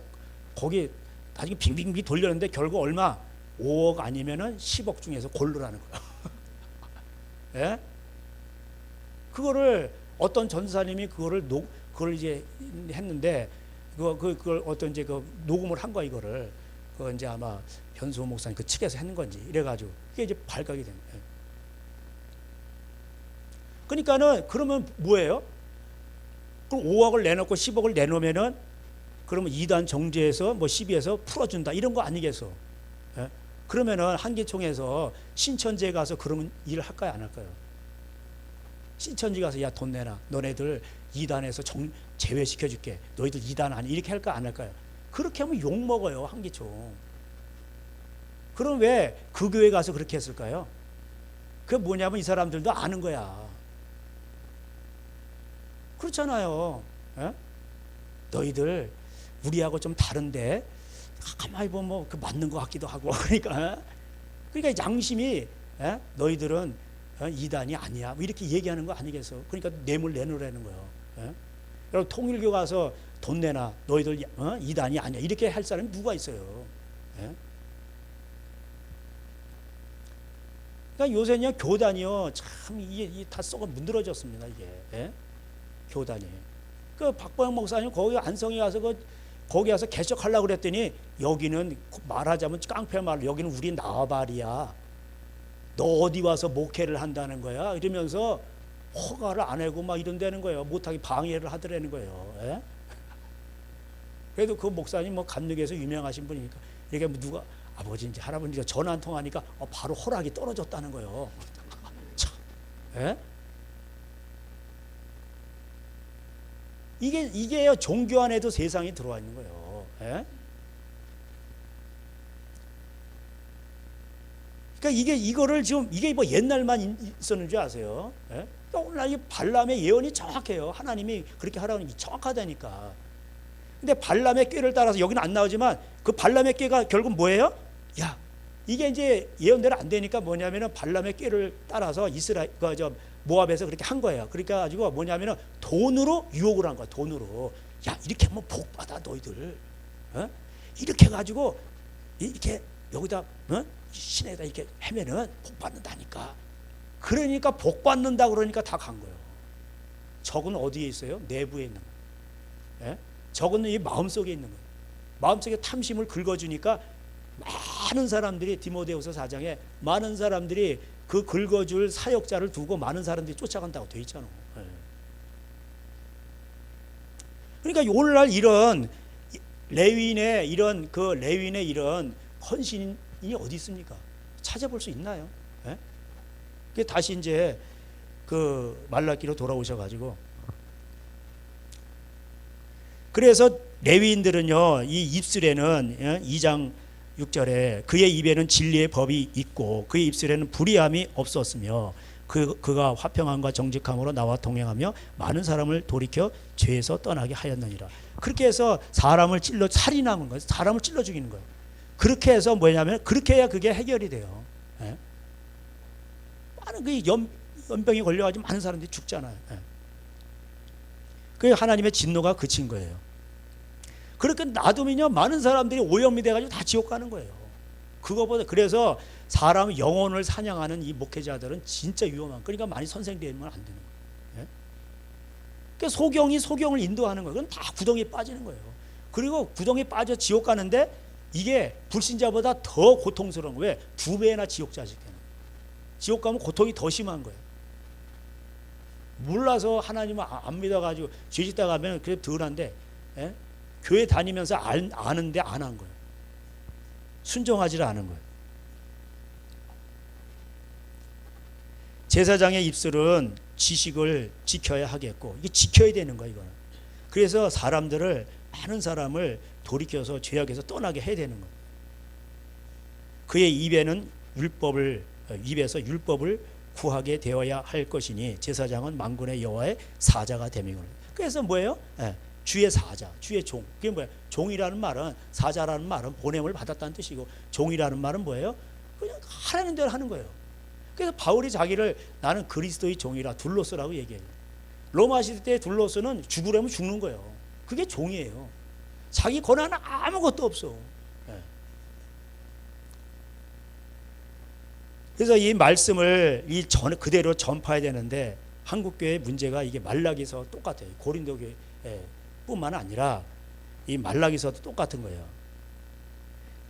거기 나중에 빙빙빙 돌렸는데 결국 얼마 5억 아니면은 10억 중에서 고르라는 거야. 예? 그거를 어떤 전사님이 그걸 이제 했는데 그걸 어떤 이제 녹음을 한 거야 이거를. 그거 이제 아마 변수호 목사님 그 측에서 했는 건지 이래가지고 그게 이제 발각이 된 거예요. 그러니까는 그러면 뭐예요? 그럼 5억을 내놓고 10억을 내놓으면은 그러면 2단 정제에서 시비에서 풀어준다 이런 거 아니겠어? 예? 그러면은 한기총에서 신천지에 가서 그러면 일을 할까요 안 할까요? 신천지 가서 야 돈 내놔 너네들 2단에서 제외시켜줄게 너희들 2단 아니 이렇게 할까 안 할까요? 그렇게 하면 욕 먹어요, 한기총. 그럼 왜 그 교회 가서 그렇게 했을까요? 그게 뭐냐면 이 사람들도 아는 거야. 그렇잖아요. 에? 너희들 우리하고 좀 다른데 가만히 보면 뭐그 맞는 것 같기도 하고 그러니까 양심이 너희들은 이단이 아니야 뭐 이렇게 얘기하는 거 아니겠어? 그러니까 뇌물 내놓으라는 거예요. 여러분 통일교 가서 돈 내놔 너희들 이단이 아니야 이렇게 할 사람이 누가 있어요? 그러니까 요새는 교단이요 참 이게 다 썩어 문드러졌습니다 이게 교단이. 그 박보영 목사님 거기 안성에 가서 거기 가서 개척하려고 그랬더니 여기는 말하자면 깡패 말로 여기는 우리 나발이야. 너 어디 와서 목회를 한다는 거야? 이러면서 허가를 안 하고 막 이런다는 거예요. 못하게 방해를 하더라는 거예요. 그래도 그 목사님 뭐 감리교에서 유명하신 분이니까 이게 뭐 누가 아버지인지 할아버지인지 전화 한 통하니까 바로 허락이 떨어졌다는 거예요. 참, 이게 종교 안에도 세상이 들어와 있는 거예요. 그러니까 이거를 지금 이게 뭐 옛날만 있었는 줄 아세요? 오늘날 이 발람의 예언이 정확해요. 하나님이 그렇게 하라고 하니 정확하다니까. 근데 발람의 꾀를 따라서 여기는 안 나오지만 그 발람의 꾀가 결국 뭐예요? 야, 이게 이제 예언대로 안 되니까 뭐냐면은 발람의 꾀를 따라서 모압에서 그렇게 한 거예요. 그러니까 가지고 뭐냐면은 돈으로 유혹을 한 거야. 돈으로. 야, 이렇게 하면 복 받아 너희들. 이렇게 해가지고 이렇게 여기다 신에다 이렇게 하면은 복 받는다니까. 그러니까 복 받는다 그러니까 다 간 거예요. 적은 어디에 있어요? 내부에 있는 거예요. 적은 이 마음속에 있는 거예요. 마음속에 탐심을 긁어주니까 많은 사람들이 디모데후서 4장에 많은 사람들이 그 긁어줄 사역자를 두고 많은 사람들이 쫓아간다고 돼 있잖아. 그러니까 오늘날 이런 레위인의 이런 헌신이 어디 있습니까? 찾아볼 수 있나요? 다시 이제 그 말라기로 돌아오셔가지고 그래서 레위인들은요 이 입술에는 2장 6절에 그의 입에는 진리의 법이 있고 그의 입술에는 불의함이 없었으며 그가 화평함과 정직함으로 나와 동행하며 많은 사람을 돌이켜 죄에서 떠나게 하였느니라. 그렇게 해서 사람을 살인하는 거예요. 사람을 찔러 죽이는 거예요. 그렇게 해서 뭐냐면 그렇게 해야 그게 해결이 돼요. 많은 그 연병이 걸려가지고 많은 사람들이 죽잖아요. 그 하나님의 진노가 그친 거예요. 그렇게 놔두면요 많은 사람들이 오염이 돼가지고 다 지옥 가는 거예요. 그거보다 그래서 사람 영혼을 사냥하는 이 목회자들은 진짜 위험한. 그러니까 많이 선생되면 안 되는 거예요. 그러니까 소경을 인도하는 거예요. 그건 다 구덩이에 빠지는 거예요. 그리고 구덩이에 빠져 지옥 가는데 이게 불신자보다 더 고통스러운 거예요. 왜? 2배나 지옥 자식되는. 지옥 가면 고통이 더 심한 거예요. 몰라서 하나님을 안 믿어가지고 죄짓다 가면 그래 덜한데 교회 다니면서 아는데 안 한 거예요. 순종하지를 않은 거예요. 제사장의 입술은 지식을 지켜야 하겠고 이게 지켜야 되는 거예요. 이거는. 그래서 많은 사람을 돌이켜서 죄악에서 떠나게 해야 되는 거예요. 그의 입에서 율법을 구하게 되어야 할 것이니 제사장은 만군의 여호와의 사자가 되며. 그래서 뭐예요? 주의 사자, 주의 종. 그게 뭐예요? 종이라는 말은 사자라는 말은 보냄을 받았다는 뜻이고 종이라는 말은 뭐예요? 그냥 하라는 대로 하는 거예요. 그래서 바울이 자기를 나는 그리스도의 종이라 둘로스라고 얘기해요. 로마 시대 때 둘로스는 죽으려면 죽는 거예요. 그게 종이에요. 자기 권한은 아무것도 없어. 그래서 이 말씀을 그대로 전파해야 되는데 한국교회의 문제가 이게 말라기서 똑같아요. 고린도 교회 뿐만 아니라 이 말라기서도 똑같은 거예요.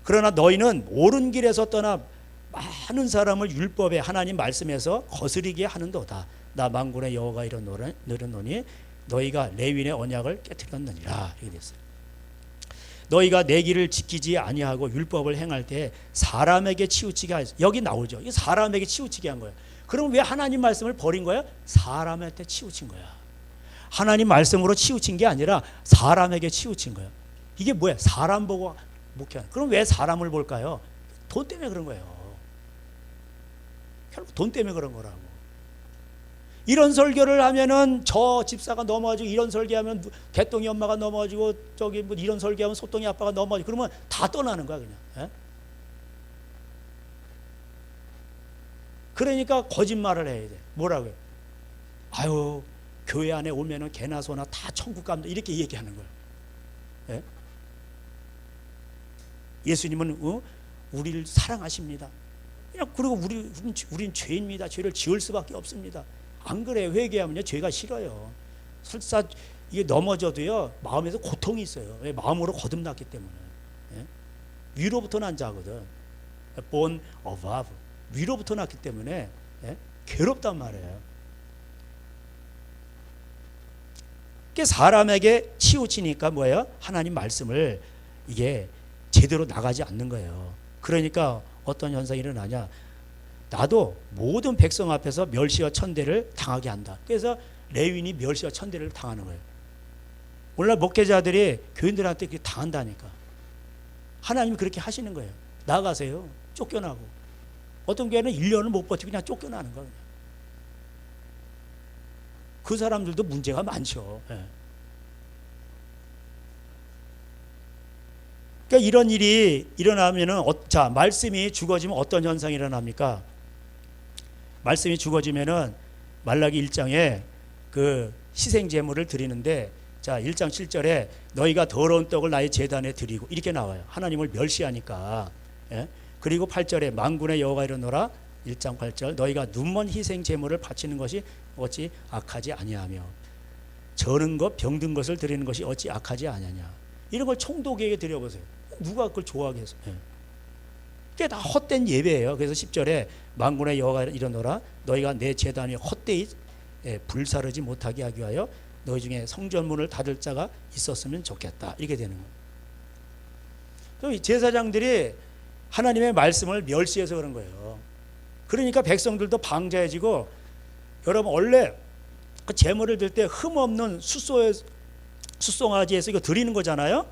그러나 너희는 옳은 길에서 떠나 많은 사람을 율법의 하나님 말씀에서 거스리게 하는도다. 나 만군의 여호와가 이르노니 너희가 레위인의 언약을 깨뜨렸느니라. 이렇게 됐어요. 너희가 내 길을 지키지 아니하고 율법을 행할 때 사람에게 치우치게 하였어. 여기 나오죠. 이 사람에게 치우치게 한 거예요. 그럼 왜 하나님 말씀을 버린 거예요? 사람한테 치우친 거야. 하나님 말씀으로 치우친 게 아니라 사람에게 치우친 거예요. 이게 뭐야? 사람 보고 목회하는. 그럼 왜 사람을 볼까요? 돈 때문에 그런 거예요. 결국 돈 때문에 그런 거라고. 이런 설교를 하면은 저 집사가 넘어지고, 이런 설교하면 개똥이 엄마가 넘어지고, 저기 뭐 이런 설교하면 소똥이 아빠가 넘어지고, 그러면 다 떠나는 거야 그냥. 예? 그러니까 거짓말을 해야 돼. 뭐라고요? 아유, 교회 안에 오면은 개나 소나 다 천국 갑니다, 이렇게 얘기하는 거예요. 예? 예수님은 우리를 사랑하십니다. 그냥 그리고 우린 죄입니다. 죄를 지을 수밖에 없습니다. 안 그래요? 회개하면요 죄가 싫어요. 설사 이게 넘어져도요 마음에서 고통이 있어요. 왜? 마음으로 거듭났기 때문에. 예? 위로부터 난 자거든. born above. 위로부터 났기 때문에 예? 괴롭단 말이에요. 사람에게 치우치니까 뭐예요? 하나님 말씀을 이게 제대로 나가지 않는 거예요. 그러니까 어떤 현상이 일어나냐? 나도 모든 백성 앞에서 멸시와 천대를 당하게 한다. 그래서 레위인이 멸시와 천대를 당하는 거예요. 오늘날 목회자들이 교인들한테 그렇게 당한다니까. 하나님이 그렇게 하시는 거예요. 나가세요. 쫓겨나고. 어떤 교회는 1년을 못 버티고 그냥 쫓겨나는 거예요. 그 사람들도 문제가 많죠. 예. 그러니까 이런 일이 일어나면은, 자, 말씀이 죽어지면 어떤 현상이 일어납니까? 말씀이 죽어지면은 말라기 1장에 그 희생 제물을 드리는데, 자, 1장 7절에 너희가 더러운 떡을 나의 제단에 드리고, 이렇게 나와요. 하나님을 멸시하니까. 예? 그리고 8절에 만군의 여호와가 이르노라, 1장 8절, 너희가 눈먼 희생 제물을 바치는 것이 어찌 악하지 아니하며 저는 것 병든 것을 드리는 것이 어찌 악하지 아니하냐. 이런 걸 총독에게 드려보세요. 누가 그걸 좋아하겠어요? 예. 그게 다 헛된 예배예요. 그래서 10절에 만군의 여호와가 이르노라, 너희가 내 제단에 헛되이 불사르지 못하게 하기 위하여 너희 중에 성전문을 닫을 자가 있었으면 좋겠다, 이렇게 되는 거예요. 이 제사장들이 하나님의 말씀을 멸시해서 그런 거예요. 그러니까 백성들도 방자해지고, 여러분 원래 그 제물을 들 때 흠 없는 숫송아지에서 이거 드리는 거잖아요.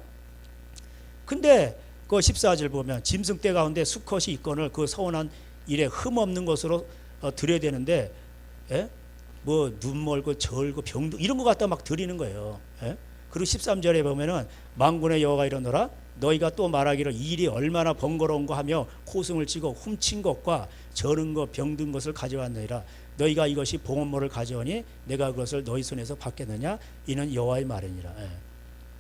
근데 그 14절 보면 짐승떼 가운데 수컷이 있거늘 그 서운한 일에 흠 없는 것으로 드려야 되는데, 예? 뭐 눈멀고 절고 병도 이런 거 갖다 막 드리는 거예요. 예? 그리고 13절에 보면은 만군의 여호와가 이르노라, 너희가 또 말하기를 이 일이 얼마나 번거로운 거 하며 코승을 치고 훔친 것과 저른 것 병든 것을 가져왔느니라. 너희가 이것이 봉헌물을 가져오니 내가 그것을 너희 손에서 받겠느냐, 이는 여호와의 말이니라. 예.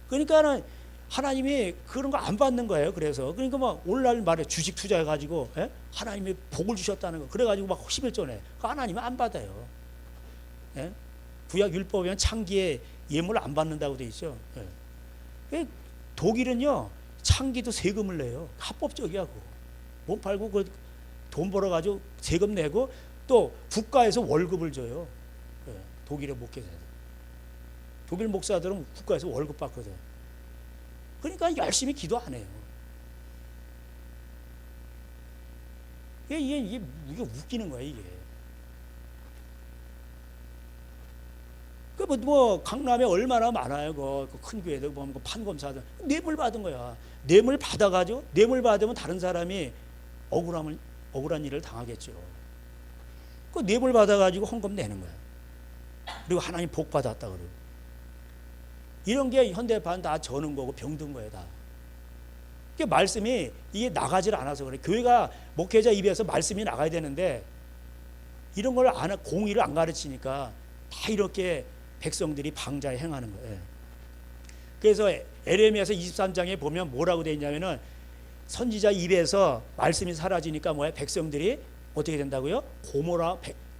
그러니까는 하나님이 그런 거 안 받는 거예요. 그래서 그러니까 막 오늘날 말에 주식 투자해 가지고, 예? 하나님이 복을 주셨다는 거, 그래 가지고 막 11조네. 그 하나님은 안 받아요. 예? 구약 율법에 창기에 예물을 안 받는다고 돼 있죠. 예. 독일은요 창기도 세금을 내요. 합법적이야. 그거 못 팔고 그 돈 벌어 가지고 세금 내고, 또 국가에서 월급을 줘요. 예. 독일의 목회자들, 독일 목사들은 국가에서 월급 받거든. 그러니까 열심히 기도 안 해요. 이게 웃기는 거야 이게. 뭐 강남에 얼마나 많아요. 그 큰 교회들 보면 그 판검사들 뇌물 받은 거야. 뇌물 받아가지고, 뇌물 받으면 다른 사람이 억울한 일을 당하겠죠. 그 뇌물 받아가지고 헌금 내는 거야. 그리고 하나님 복 받았다 그러고. 이런 게 현대판 다 저는 거고 병든 거예요 다. 그 말씀이 이게 나가질 않아서 그래. 교회가 목회자 입에서 말씀이 나가야 되는데 이런 걸 공의를 안 가르치니까 다 이렇게 백성들이 방자에 행하는 거예요. 그래서 에레미야서 23장에 보면 뭐라고 되어 있냐면은, 선지자 입에서 말씀이 사라지니까 뭐야? 백성들이 어떻게 된다고요?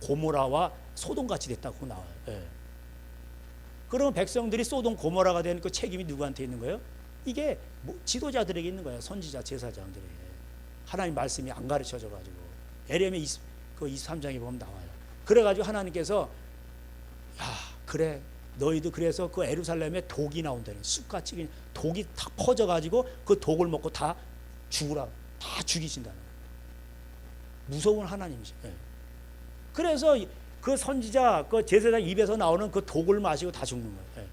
고모라와 소돔같이 됐다고 나와요. 예. 그러면 백성들이 소돔 고모라가 되는 그 책임이 누구한테 있는 거예요? 이게 지도자들에게 있는 거예요. 선지자 제사장들에게. 하나님 말씀이 안 가르쳐져 가지고. 에레미야 23장에 보면 나와요. 그래 가지고 하나님께서, 야, 그래, 너희도 그래서 그 예루살렘에 독이 나온다는, 쑥같이 독이 다 퍼져 가지고 그 독을 먹고 다 죽으라, 다 죽이신다는 거예요. 무서운 하나님이죠. 예. 그래서 그 선지자, 그 제사장 입에서 나오는 그 독을 마시고 다 죽는 거예요.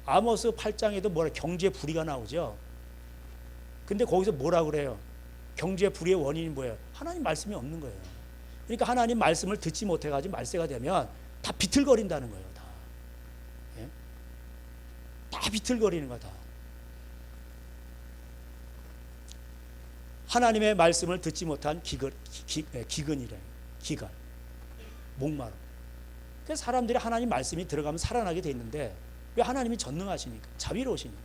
예. 아모스 8장에도 뭐라 경제 불의가 나오죠. 근데 거기서 뭐라 그래요? 경제 불의의 원인이 뭐예요? 하나님 말씀이 없는 거예요. 그러니까 하나님 말씀을 듣지 못해가지고 말세가 되면 다 비틀거린다는 거예요. 다, 예? 다 비틀거리는 거다. 하나님의 말씀을 듣지 못한 기근이래. 기간, 목마름. 그래서 사람들이 하나님 말씀이 들어가면 살아나게 돼 있는데 왜? 하나님이 전능하시니까, 자비로우시니까.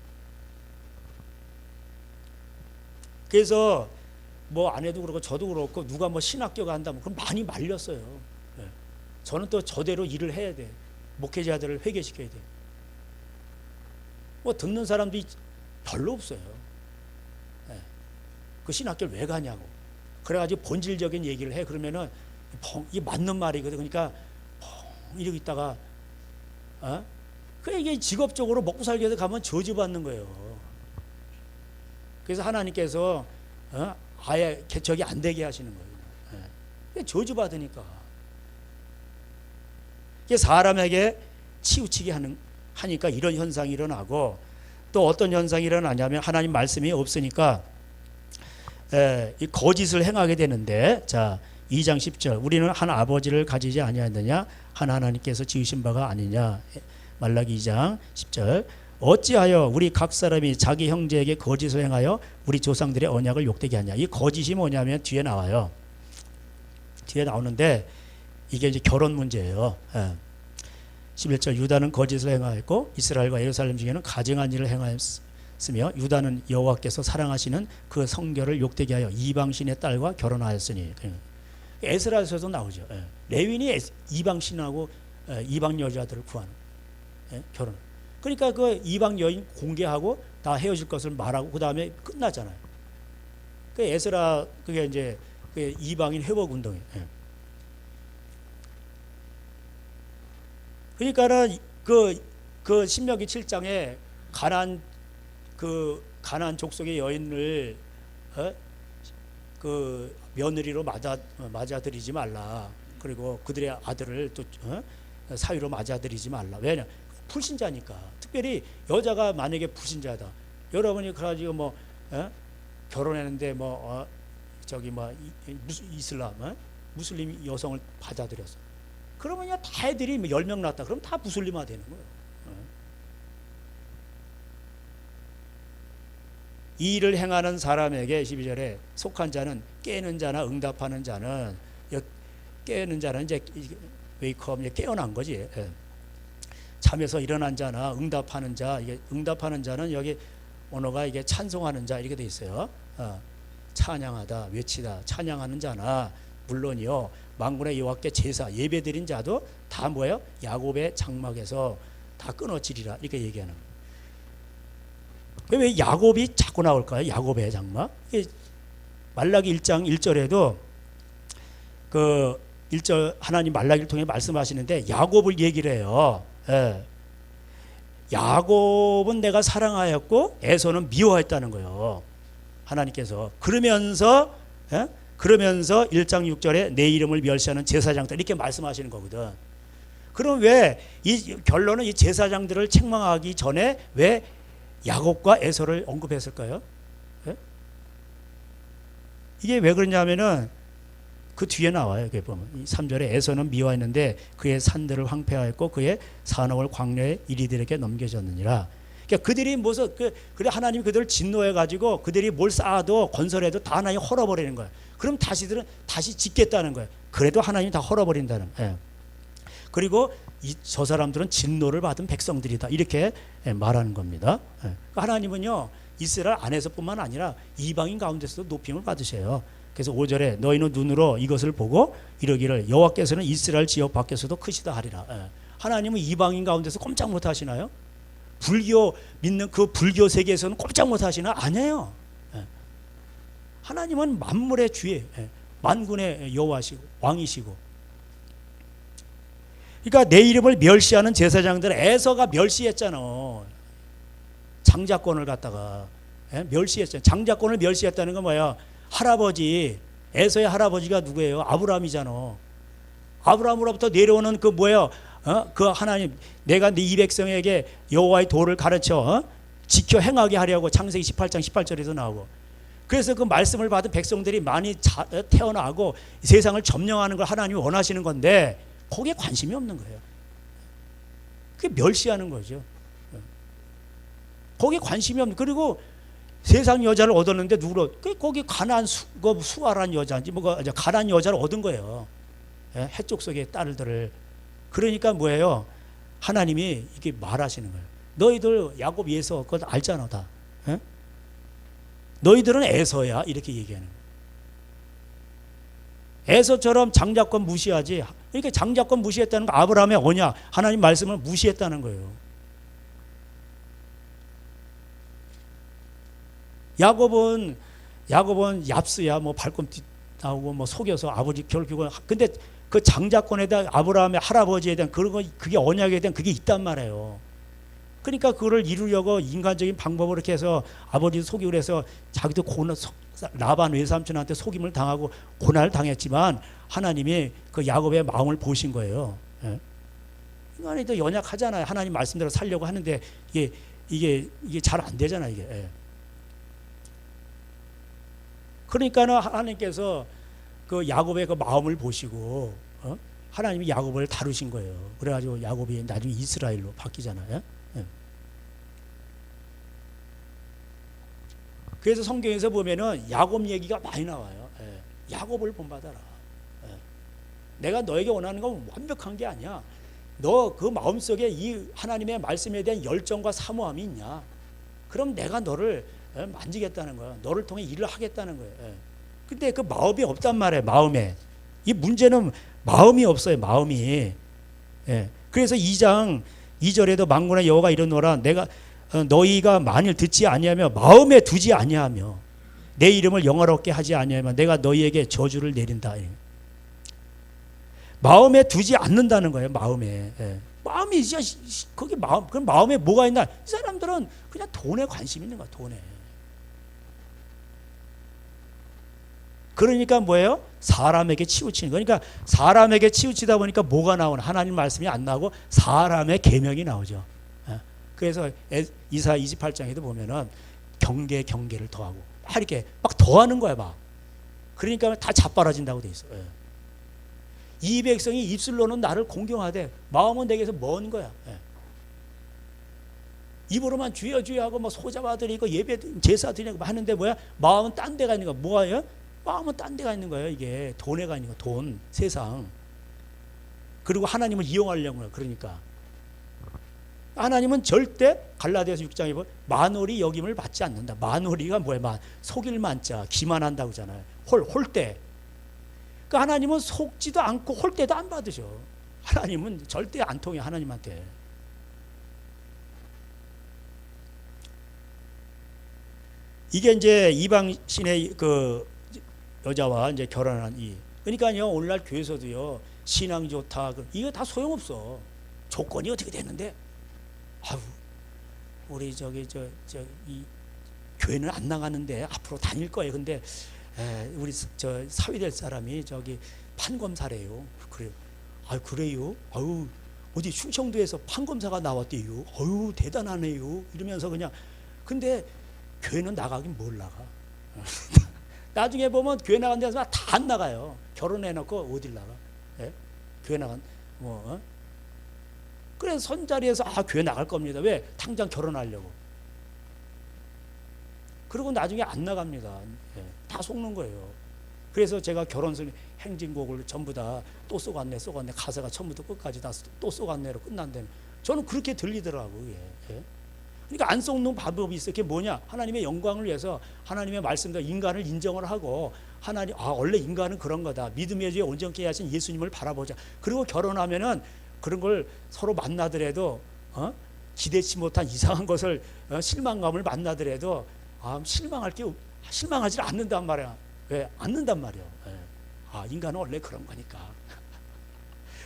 그래서 뭐 아내도 그렇고 저도 그렇고 누가 뭐 신학교가 한다면 그럼 많이 말렸어요. 네. 저는 또 저대로 일을 해야 돼. 목회자들을 회개시켜야 돼. 뭐 듣는 사람도 별로 없어요. 네. 그 신학교를 왜 가냐고. 그래가지고 본질적인 얘기를 해. 그러면은 이게 맞는 말이거든. 그러니까 이러고 있다가 이게 직업적으로 먹고 살기 위해서 가면 저주받는 거예요. 그래서 하나님께서 아예 개척이 안 되게 하시는 거예요. 저주받으니까. 사람에게 치우치게 하니까 이런 현상이 일어나고, 또 어떤 현상이 일어나냐면 하나님 말씀이 없으니까 이 거짓을 행하게 되는데, 자 2장 10절, 우리는 한 아버지를 가지지 아니하느냐, 한 하나님께서 지으신 바가 아니냐. 말라기 2장 10절, 어찌하여 우리 각 사람이 자기 형제에게 거짓을 행하여 우리 조상들의 언약을 욕되게 하냐. 이 거짓이 뭐냐면 뒤에 나와요. 뒤에 나오는데 이게 이제 결혼 문제예요. 11절, 유다는 거짓을 행하였고 이스라엘과 예루살렘 중에는 가증한 일을 행하였으며 유다는 여호와께서 사랑하시는 그 성결을 욕되게 하여 이방신의 딸과 결혼하였으니. 에스라에서도 나오죠. 레위인이 이방신하고 이방 여자들을 구하는 결혼. 그러니까 그 이방 여인 공개하고 다 헤어질 것을 말하고 그 다음에 끝나잖아요. 그 에스라, 그게 이제 그 이방인 회복 운동이에요. 그러니까는 그 신명기 7장에 가나안 족속의 여인을 그 며느리로 맞아들이지 말라. 그리고 그들의 아들을 또 사위로 맞아들이지 말라. 왜냐? 불신자니까. 특별히 여자가 만약에 불신자다. 여러분이 그래가지고 뭐 결혼했는데 뭐 이슬람 무슬림 여성을 받아들였어. 그러면 다 애들이 10명 낳았다. 그럼 다 무슬림화 되는 거예요. 이 일을 행하는 사람에게 12절에 속한 자는, 깨는 자나 응답하는 자는, 깨는 자는 이제 웨이크업, 이제 깨어난 거지. 잠에서 일어난 자나 응답하는 자, 이게 응답하는 자는 여기 언어가 이게 찬송하는 자 이렇게 돼 있어요. 찬양하다, 외치다, 찬양하는 자나 물론이요 만군의 여호와께 제사 예배드린 자도 다 뭐예요? 야곱의 장막에서 다 끊어지리라 이렇게 얘기하는 거예요. 왜 야곱이 자꾸 나올까요? 야곱의 장막. 말라기 1장 1절에도 그 1절 하나님 말라기를 통해 말씀하시는데 야곱을 얘기를 해요. 야곱은 내가 사랑하였고 에서는 미워했다는 거예요. 하나님께서. 그러면서 1장 6절에 내 이름을 멸시하는 제사장들 이렇게 말씀하시는 거거든. 그럼 왜 이 결론은 이 제사장들을 책망하기 전에 왜 야곱과 에서를 언급했을까요? 이게 왜 그러냐면은 그 뒤에 나와요. 이렇게 보면 3절에 에서는 미워했는데 그의 산들을 황폐하였고 그의 산업을 광야의 이리들에게 넘겨졌느니라. 그러니까 그들이 무슨 그래 하나님이 그들을 진노해 가지고 그들이 뭘 쌓아도 건설해도 다 하나님 헐어버리는 거야. 그럼 다시 짓겠다는 거야. 그래도 하나님이 다 헐어버린다는. 그리고 저 사람들은 진노를 받은 백성들이다 이렇게 말하는 겁니다. 그러니까 하나님은요 이스라엘 안에서뿐만 아니라 이방인 가운데서도 높임을 받으셔요. 그래서 5절에 너희는 눈으로 이것을 보고 이러기를 여호와께서는 이스라엘 지역 밖에서도 크시다 하리라. 하나님은 이방인 가운데서 꼼짝 못 하시나요? 불교 믿는 그 불교 세계에서는 꼼짝 못 하시나? 아니에요. 하나님은 만물의 주에 만군의 여호와시고 왕이시고. 그러니까 내 이름을 멸시하는 제사장들 에서가 멸시했잖아. 장자권을 갖다가 멸시했잖아. 장자권을 멸시했다는 건 뭐야? 할아버지, 에서의 할아버지가 누구예요? 아브라함이잖아. 아브라함으로부터 내려오는 그 뭐예요? 그 하나님 내가 네 이 백성에게 여호와의 도를 가르쳐 지켜 행하게 하려고 창세기 18장 18절에서 나오고, 그래서 그 말씀을 받은 백성들이 많이 태어나고 세상을 점령하는 걸 하나님이 원하시는 건데 거기에 관심이 없는 거예요. 그게 멸시하는 거죠. 거기에 관심이 없는. 그리고 세상 여자를 얻었는데 누구로? 거기 가나안 수아란 여자인지 가나안 여자를 얻은 거예요. 해쪽 속의 딸들을. 그러니까 뭐예요? 하나님이 이렇게 말하시는 거예요. 너희들 야곱 예서 그거 알잖아 다. 너희들은 에서야 이렇게 얘기하는 거예요. 에서처럼 장자권 무시하지. 그러니까 장자권 무시했다는 거 아브라함의 언약, 하나님 말씀을 무시했다는 거예요. 야곱은 얍스야 뭐 발꿈치 나오고 뭐 속여서 아버지 괴롭히고. 근데 그 장자권에 대한 아브라함의 할아버지에 대한 그게 언약에 대한 그게 있단 말이에요. 그러니까 그거를 이루려고 인간적인 방법으로 이렇게 해서 아버지 속이고 그래서 자기도 라반 외삼촌한테 속임을 당하고 고난을 당했지만 하나님이 그 야곱의 마음을 보신 거예요. 인간이 또 연약하잖아요. 하나님 말씀대로 살려고 하는데 이게 잘 안 되잖아요. 이게. 그러니까는 하나님께서 그 야곱의 그 마음을 보시고 하나님이 야곱을 다루신 거예요. 그래가지고 야곱이 나중에 이스라엘로 바뀌잖아요. 그래서 성경에서 보면은 야곱 얘기가 많이 나와요. 야곱을 본받아라. 내가 너에게 원하는 건 완벽한 게 아니야. 너 그 마음속에 이 하나님의 말씀에 대한 열정과 사모함이 있냐? 그럼 내가 너를 만지겠다는 거야. 너를 통해 일을 하겠다는 거예요. 근데 그 마음이 없단 말이에요. 마음에. 이 문제는 마음이 없어요. 마음이. 그래서 2장 2절에도 만군의 여호와가 이르노라 내가 너희가 만일 듣지 아니하며 마음에 두지 아니하며 내 이름을 영화롭게 하지 아니하면 내가 너희에게 저주를 내린다. 마음에 두지 않는다는 거예요. 마음에. 마음이 이제 거기 그럼 마음에 뭐가 있나? 이 사람들은 그냥 돈에 관심 있는 거야. 돈에. 그러니까 뭐예요? 사람에게 치우치는 거니까. 그러니까 사람에게 치우치다 보니까 뭐가 나오나? 하나님 말씀이 안 나오고 사람의 계명이 나오죠. 그래서 이사 28장에도 보면은 경계를 더하고 막 이렇게 막 더하는 거야 막. 그러니까 다 자빠라진다고 돼 있어. 이 백성이 입술로는 나를 공경하되 마음은 내게서 먼 거야. 입으로만 주여 주여 하고 뭐 소잡아 드리고 예배 제사 드리고 하는데 뭐야? 마음은 딴 데가 있는 거야. 뭐예요? 마음은 딴 데가 있는 거예요. 이게 돈에 가 있는 거야. 돈, 세상. 그리고 하나님을 이용하려고 해요. 그러니까 하나님은 절대 갈라디아서 6장에 보면 만홀이 여김을 받지 않는다. 만홀이가 뭐야? 속일 만자, 기만한다고 하잖아요. 홀대. 그러니까 하나님은 속지도 않고 홀대도 안 받으셔. 하나님은 절대 안 통해 하나님한테. 이게 이제 이방신의 그 여자와 이제 결혼한 그러니까요 오늘날 교회에서도요 신앙 좋다 이거 다 소용없어. 조건이 어떻게 됐는데 우리 이 교회는 안 나가는데 앞으로 다닐 거예요. 근데 우리 사위될 사람이 판검사래요. 그래요. 그래요? 어디 충청도에서 판검사가 나왔대요. 대단하네요. 이러면서 그냥. 근데 교회는 나가긴 뭘 나가. 나중에 보면 교회 나간 데서 다 안 나가요. 결혼해놓고 어딜 나가? 교회 나간 그래서 선자리에서 교회 나갈 겁니다. 왜? 당장 결혼하려고. 그리고 나중에 안 나갑니다. 다 속는 거예요. 그래서 제가 결혼식 행진곡을 전부 다 또 쏘갔네 가사가 처음부터 끝까지 다 또 쏘갔네로 끝난다면 저는 그렇게 들리더라고요. 그러니까 안 속는 방법이 있어요. 그게 뭐냐? 하나님의 영광을 위해서 하나님의 말씀대로 인간을 인정을 하고 하나님 원래 인간은 그런 거다. 믿음의 주에 온전케 하신 예수님을 바라보자. 그리고 결혼하면은 그런 걸 서로 만나더라도 기대치 못한 이상한 것을 실망감을 만나더라도 실망하지 않는단 말이야. 왜? 않는단 말이야. 인간은 원래 그런 거니까.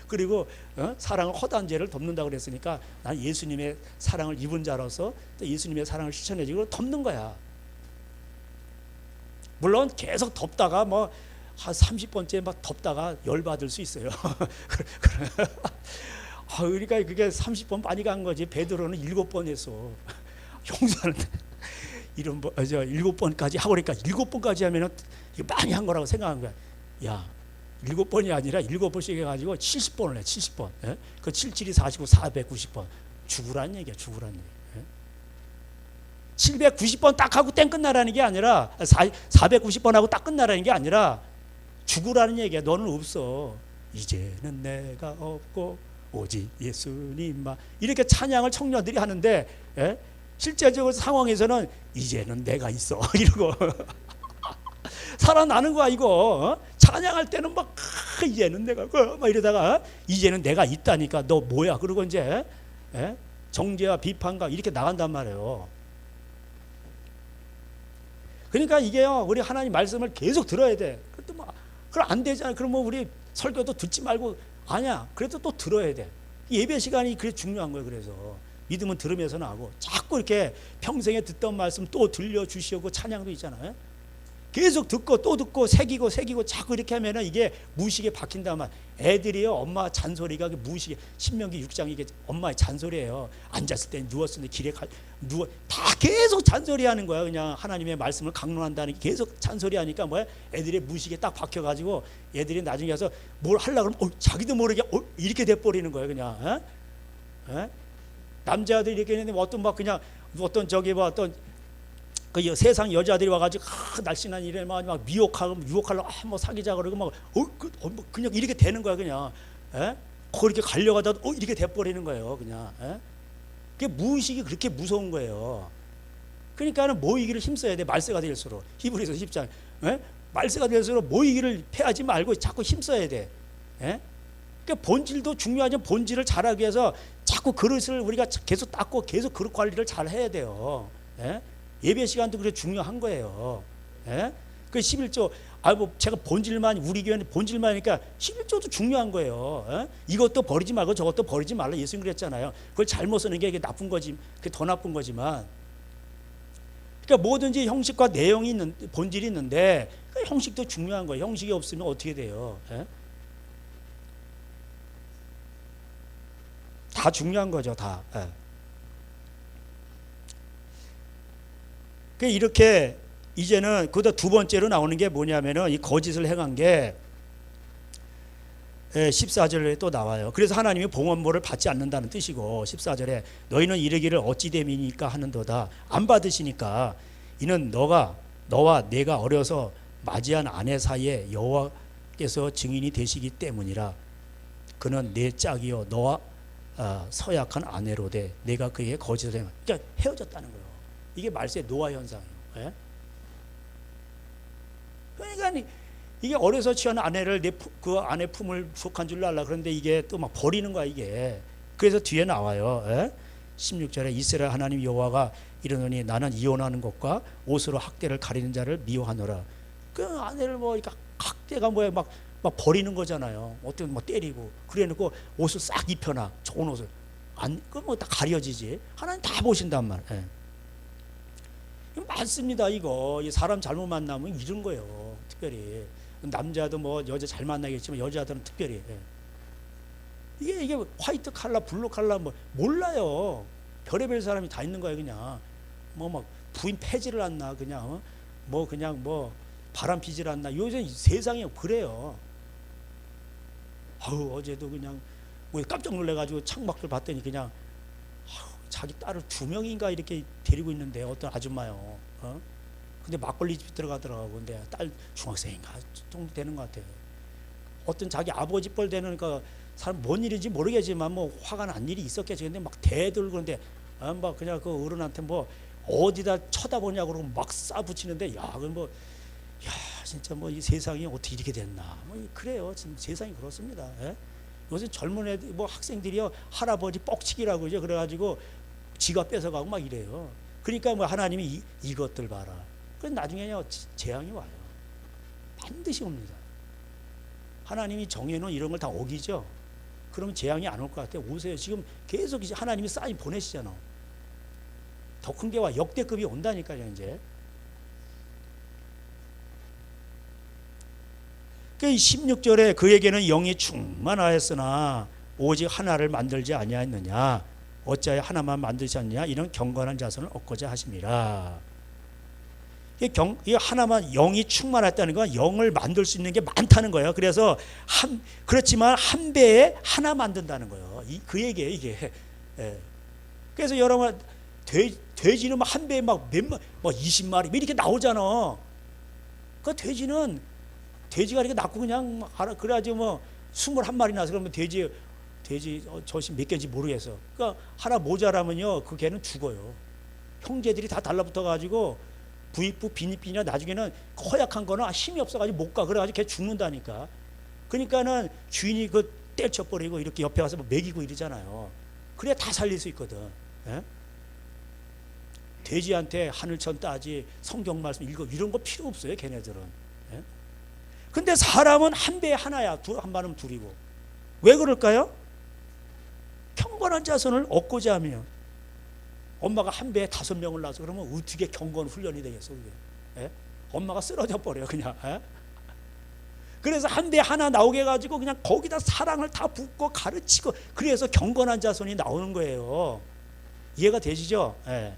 그리고 사랑을 허다한 죄를 덮는다고 그랬으니까 난 예수님의 사랑을 입은 자로서 또 예수님의 사랑을 실천해주고 덮는 거야. 물론 계속 덮다가 한 30번째 막 덮다가 열받을 수 있어요. 그러니까 그게 30번 많이 간 거지. 베드로는 7번 했어. 용서하는 이런 저 7번까지 하고 그러니까 7번까지 하면은 이거 많이 한 거라고 생각한 거야. 야, 7번이 아니라 7번씩 해가지고 70번을 해. 70번. 예? 그 77이 49, 490번. 죽으란 얘기야. 죽으란 얘기. 예? 790번 딱 하고 땡 끝나라는 게 아니라 490번 하고 딱 끝나라는 게 아니라 죽으라는 얘기야. 너는 없어. 이제는 내가 없고 오직 예수님만. 이렇게 찬양을 청년들이 하는데, 예? 실제적으로 상황에서는 이제는 내가 있어 이러고 살아나는 거야 이거. 찬양할 때는 막 이제는 내가 막 이러다가 이제는 내가 있다니까 너 뭐야 그러고 이제, 예? 정죄와 비판과 이렇게 나간단 말이에요. 그러니까 이게요, 우리 하나님 말씀을 계속 들어야 돼. 그래도 막 그럼 안 되잖아. 그러면 우리 설교도 듣지 말고 아니야. 그래도 또 들어야 돼. 예배 시간이 그래 중요한 거예요. 그래서 믿음은 들으면서는 하고 자꾸 이렇게 평생에 듣던 말씀 또 들려주시고 찬양도 있잖아요. 계속 듣고 또 듣고 새기고 자꾸 이렇게 하면은 이게 무의식에 박힌단 말. 애들이요, 엄마 잔소리가 무의식에, 신명기 6장 이게 엄마의 잔소리예요. 앉았을 때 누웠을 때 길에 누워 다 계속 잔소리하는 거야. 그냥 하나님의 말씀을 강론한다는 게 계속 잔소리하니까 뭐야? 애들의 무의식에 딱 박혀가지고 애들이 나중에 가서 뭘 하려고 그러면 자기도 모르게 이렇게 돼버리는 거예요. 그냥. 에? 남자들이 이렇게 했는데 어떤 막 그냥 어떤 저기 뭐 어떤 그 세상 여자들이 와가지고 날씬한 일에 막 미혹하고 유혹하려고 뭐 사귀자 그러고 막 그냥 이렇게 되는 거야 그냥. 그렇게 가려가다 이렇게 돼버리는 거예요 그냥. 그게 무의식이 그렇게 무서운 거예요. 그러니까는 모이기를 힘써야 돼. 말세가 될수록. 히브리서 10장. 말세가 될수록 모이기를 패하지 말고 자꾸 힘써야 돼. 그러니까 본질도 중요하지만 본질을 잘하기 위해서 자꾸 그릇을 우리가 계속 닦고 계속 그릇 관리를 잘 해야 돼요. 예배 시간도 그래 중요한 거예요. 그 11조, 뭐 제가 본질만, 우리 교회는 본질만 하니까 11조도 중요한 거예요. 이것도 버리지 말고 저것도 버리지 말라 예수님 그랬잖아요. 그걸 잘못 쓰는 게 이게 나쁜 거지, 그게 더 나쁜 거지만. 그러니까 뭐든지 형식과 내용이 있는, 본질이 있는데 그 형식도 중요한 거예요. 형식이 없으면 어떻게 돼요? 다 중요한 거죠, 다. 이렇게 이제는 그보다 두 번째로 나오는 게 뭐냐면은 이 거짓을 행한 게 14절에 또 나와요. 그래서 하나님이 봉헌물을 받지 않는다는 뜻이고 14절에 너희는 이르기를 어찌 됨이니까 하는도다. 안 받으시니까 이는 너와 내가 어려서 맞이한 아내 사이에 여호와께서 증인이 되시기 때문이라. 그는 내 짝이요 너와 서약한 아내로되 내가 그에게 거짓을 행한. 그러니까 헤어졌다는 거예요. 이게 말세의 노화 현상이에요. 그러니까 이게 어려서 취한 아내를 그 아내 품을 속한 줄 알라. 그런데 이게 또 막 버리는 거야 이게. 그래서 뒤에 나와요. 16절에 이스라엘 하나님 여호와가 이르노니 나는 이혼하는 것과 옷으로 학대를 가리는 자를 미워하노라. 그 아내를 뭐 학대가 뭐야 막 버리는 거잖아요. 어떻게 뭐 때리고 그래놓고 옷을 싹 입혀놔. 좋은 옷을 그건 뭐 다 가려지지. 하나님 다 보신단 말이에요. 많습니다. 이거 사람 잘못 만나면 이런 거예요. 특별히 남자도 뭐 여자 잘 만나겠지만 여자들은 특별히 이게 화이트 칼라 블루 칼라 뭐 몰라요. 별의별 사람이 다 있는 거예요. 그냥 뭐 막 부인 패지를 않나 그냥 뭐 그냥 뭐 바람 피질 않나. 요새 세상이 그래요. 어제도 그냥 뭐 깜짝 놀래가지고 창밖을 봤더니 그냥 자기 딸을 2명인가 이렇게 데리고 있는데 어떤 아줌마요. 근데 막걸리 집 들어가더라고. 근데 딸 중학생인가 정도 되는 것 같아요. 어떤 자기 아버지 뻘 되는 그 사람 뭔 일인지 모르겠지만 뭐 화가 난 일이 있었겠지. 근데 막 대들고 그런데 막 그냥 그 어른한테 뭐 어디다 쳐다보냐고 그러고 막 싸붙이는데 그건 뭐 진짜 뭐 이 세상이 어떻게 이렇게 됐나. 뭐 그래요. 지금 세상이 그렇습니다. 요새 젊은 애들 뭐 학생들이요 할아버지 뻑치기라고 그러죠. 그래가지고 지가 뺏어가고 막 이래요. 그러니까 뭐 하나님이 이것들 봐라. 그럼 나중에요 재앙이 와요. 반드시 옵니다. 하나님이 정해놓은 이런 걸 다 어기죠. 그러면 재앙이 안 올 것 같아요. 오세요. 지금 계속 이제 하나님이 사인 보내시잖아. 더 큰 게 와. 역대급이 온다니까요 이제. 그 16절에 그에게는 영이 충만하였으나 오직 하나를 만들지 아니하였느냐 어찌하여 하나만 만드셨느냐 이런 경건한 자손을 얻고자 하심이라. 이 하나만 영이 충만했다는 건 영을 만들 수 있는 게 많다는 거예요. 그래서 그렇지만 한 배에 하나 만든다는 거예요. 그 얘기예요 이게. 예. 그래서 여러분 돼지는 막 한 배에 막 몇만, 뭐 20마리 이렇게 나오잖아. 그 돼지가 이렇게 낳고 그냥 그래가지고 뭐 21마리 나서 그러면 돼지 저신 몇 개인지 모르겠어. 그러니까 하나 모자라면요 그 개는 죽어요. 형제들이 다 달라붙어가지고 부익부 빈익빈이나 나중에는 허약한 거는 힘이 없어가지고 못 가. 그래가지고 걔 죽는다니까. 그러니까는 주인이 그 떼쳐버리고 이렇게 옆에 가서 뭐 먹이고 이러잖아요. 그래야 다 살릴 수 있거든. 예? 돼지한테 하늘천 따지 성경 말씀 읽어 이런 거 필요 없어요 걔네들은. 예? 근데 사람은 한 배에 하나야. 한 마리면 둘이고. 왜 그럴까요? 경건한 자손을 얻고자 하면 엄마가 한 배에 5명을 낳아서 그러면 어떻게 경건 훈련이 되겠어 그게. 예? 엄마가 쓰러져 버려 그냥. 예? 그래서 한 배에 하나 나오게 해가지고 그냥 거기다 사랑을 다 붓고 가르치고 그래서 경건한 자손이 나오는 거예요. 이해가 되시죠? 예.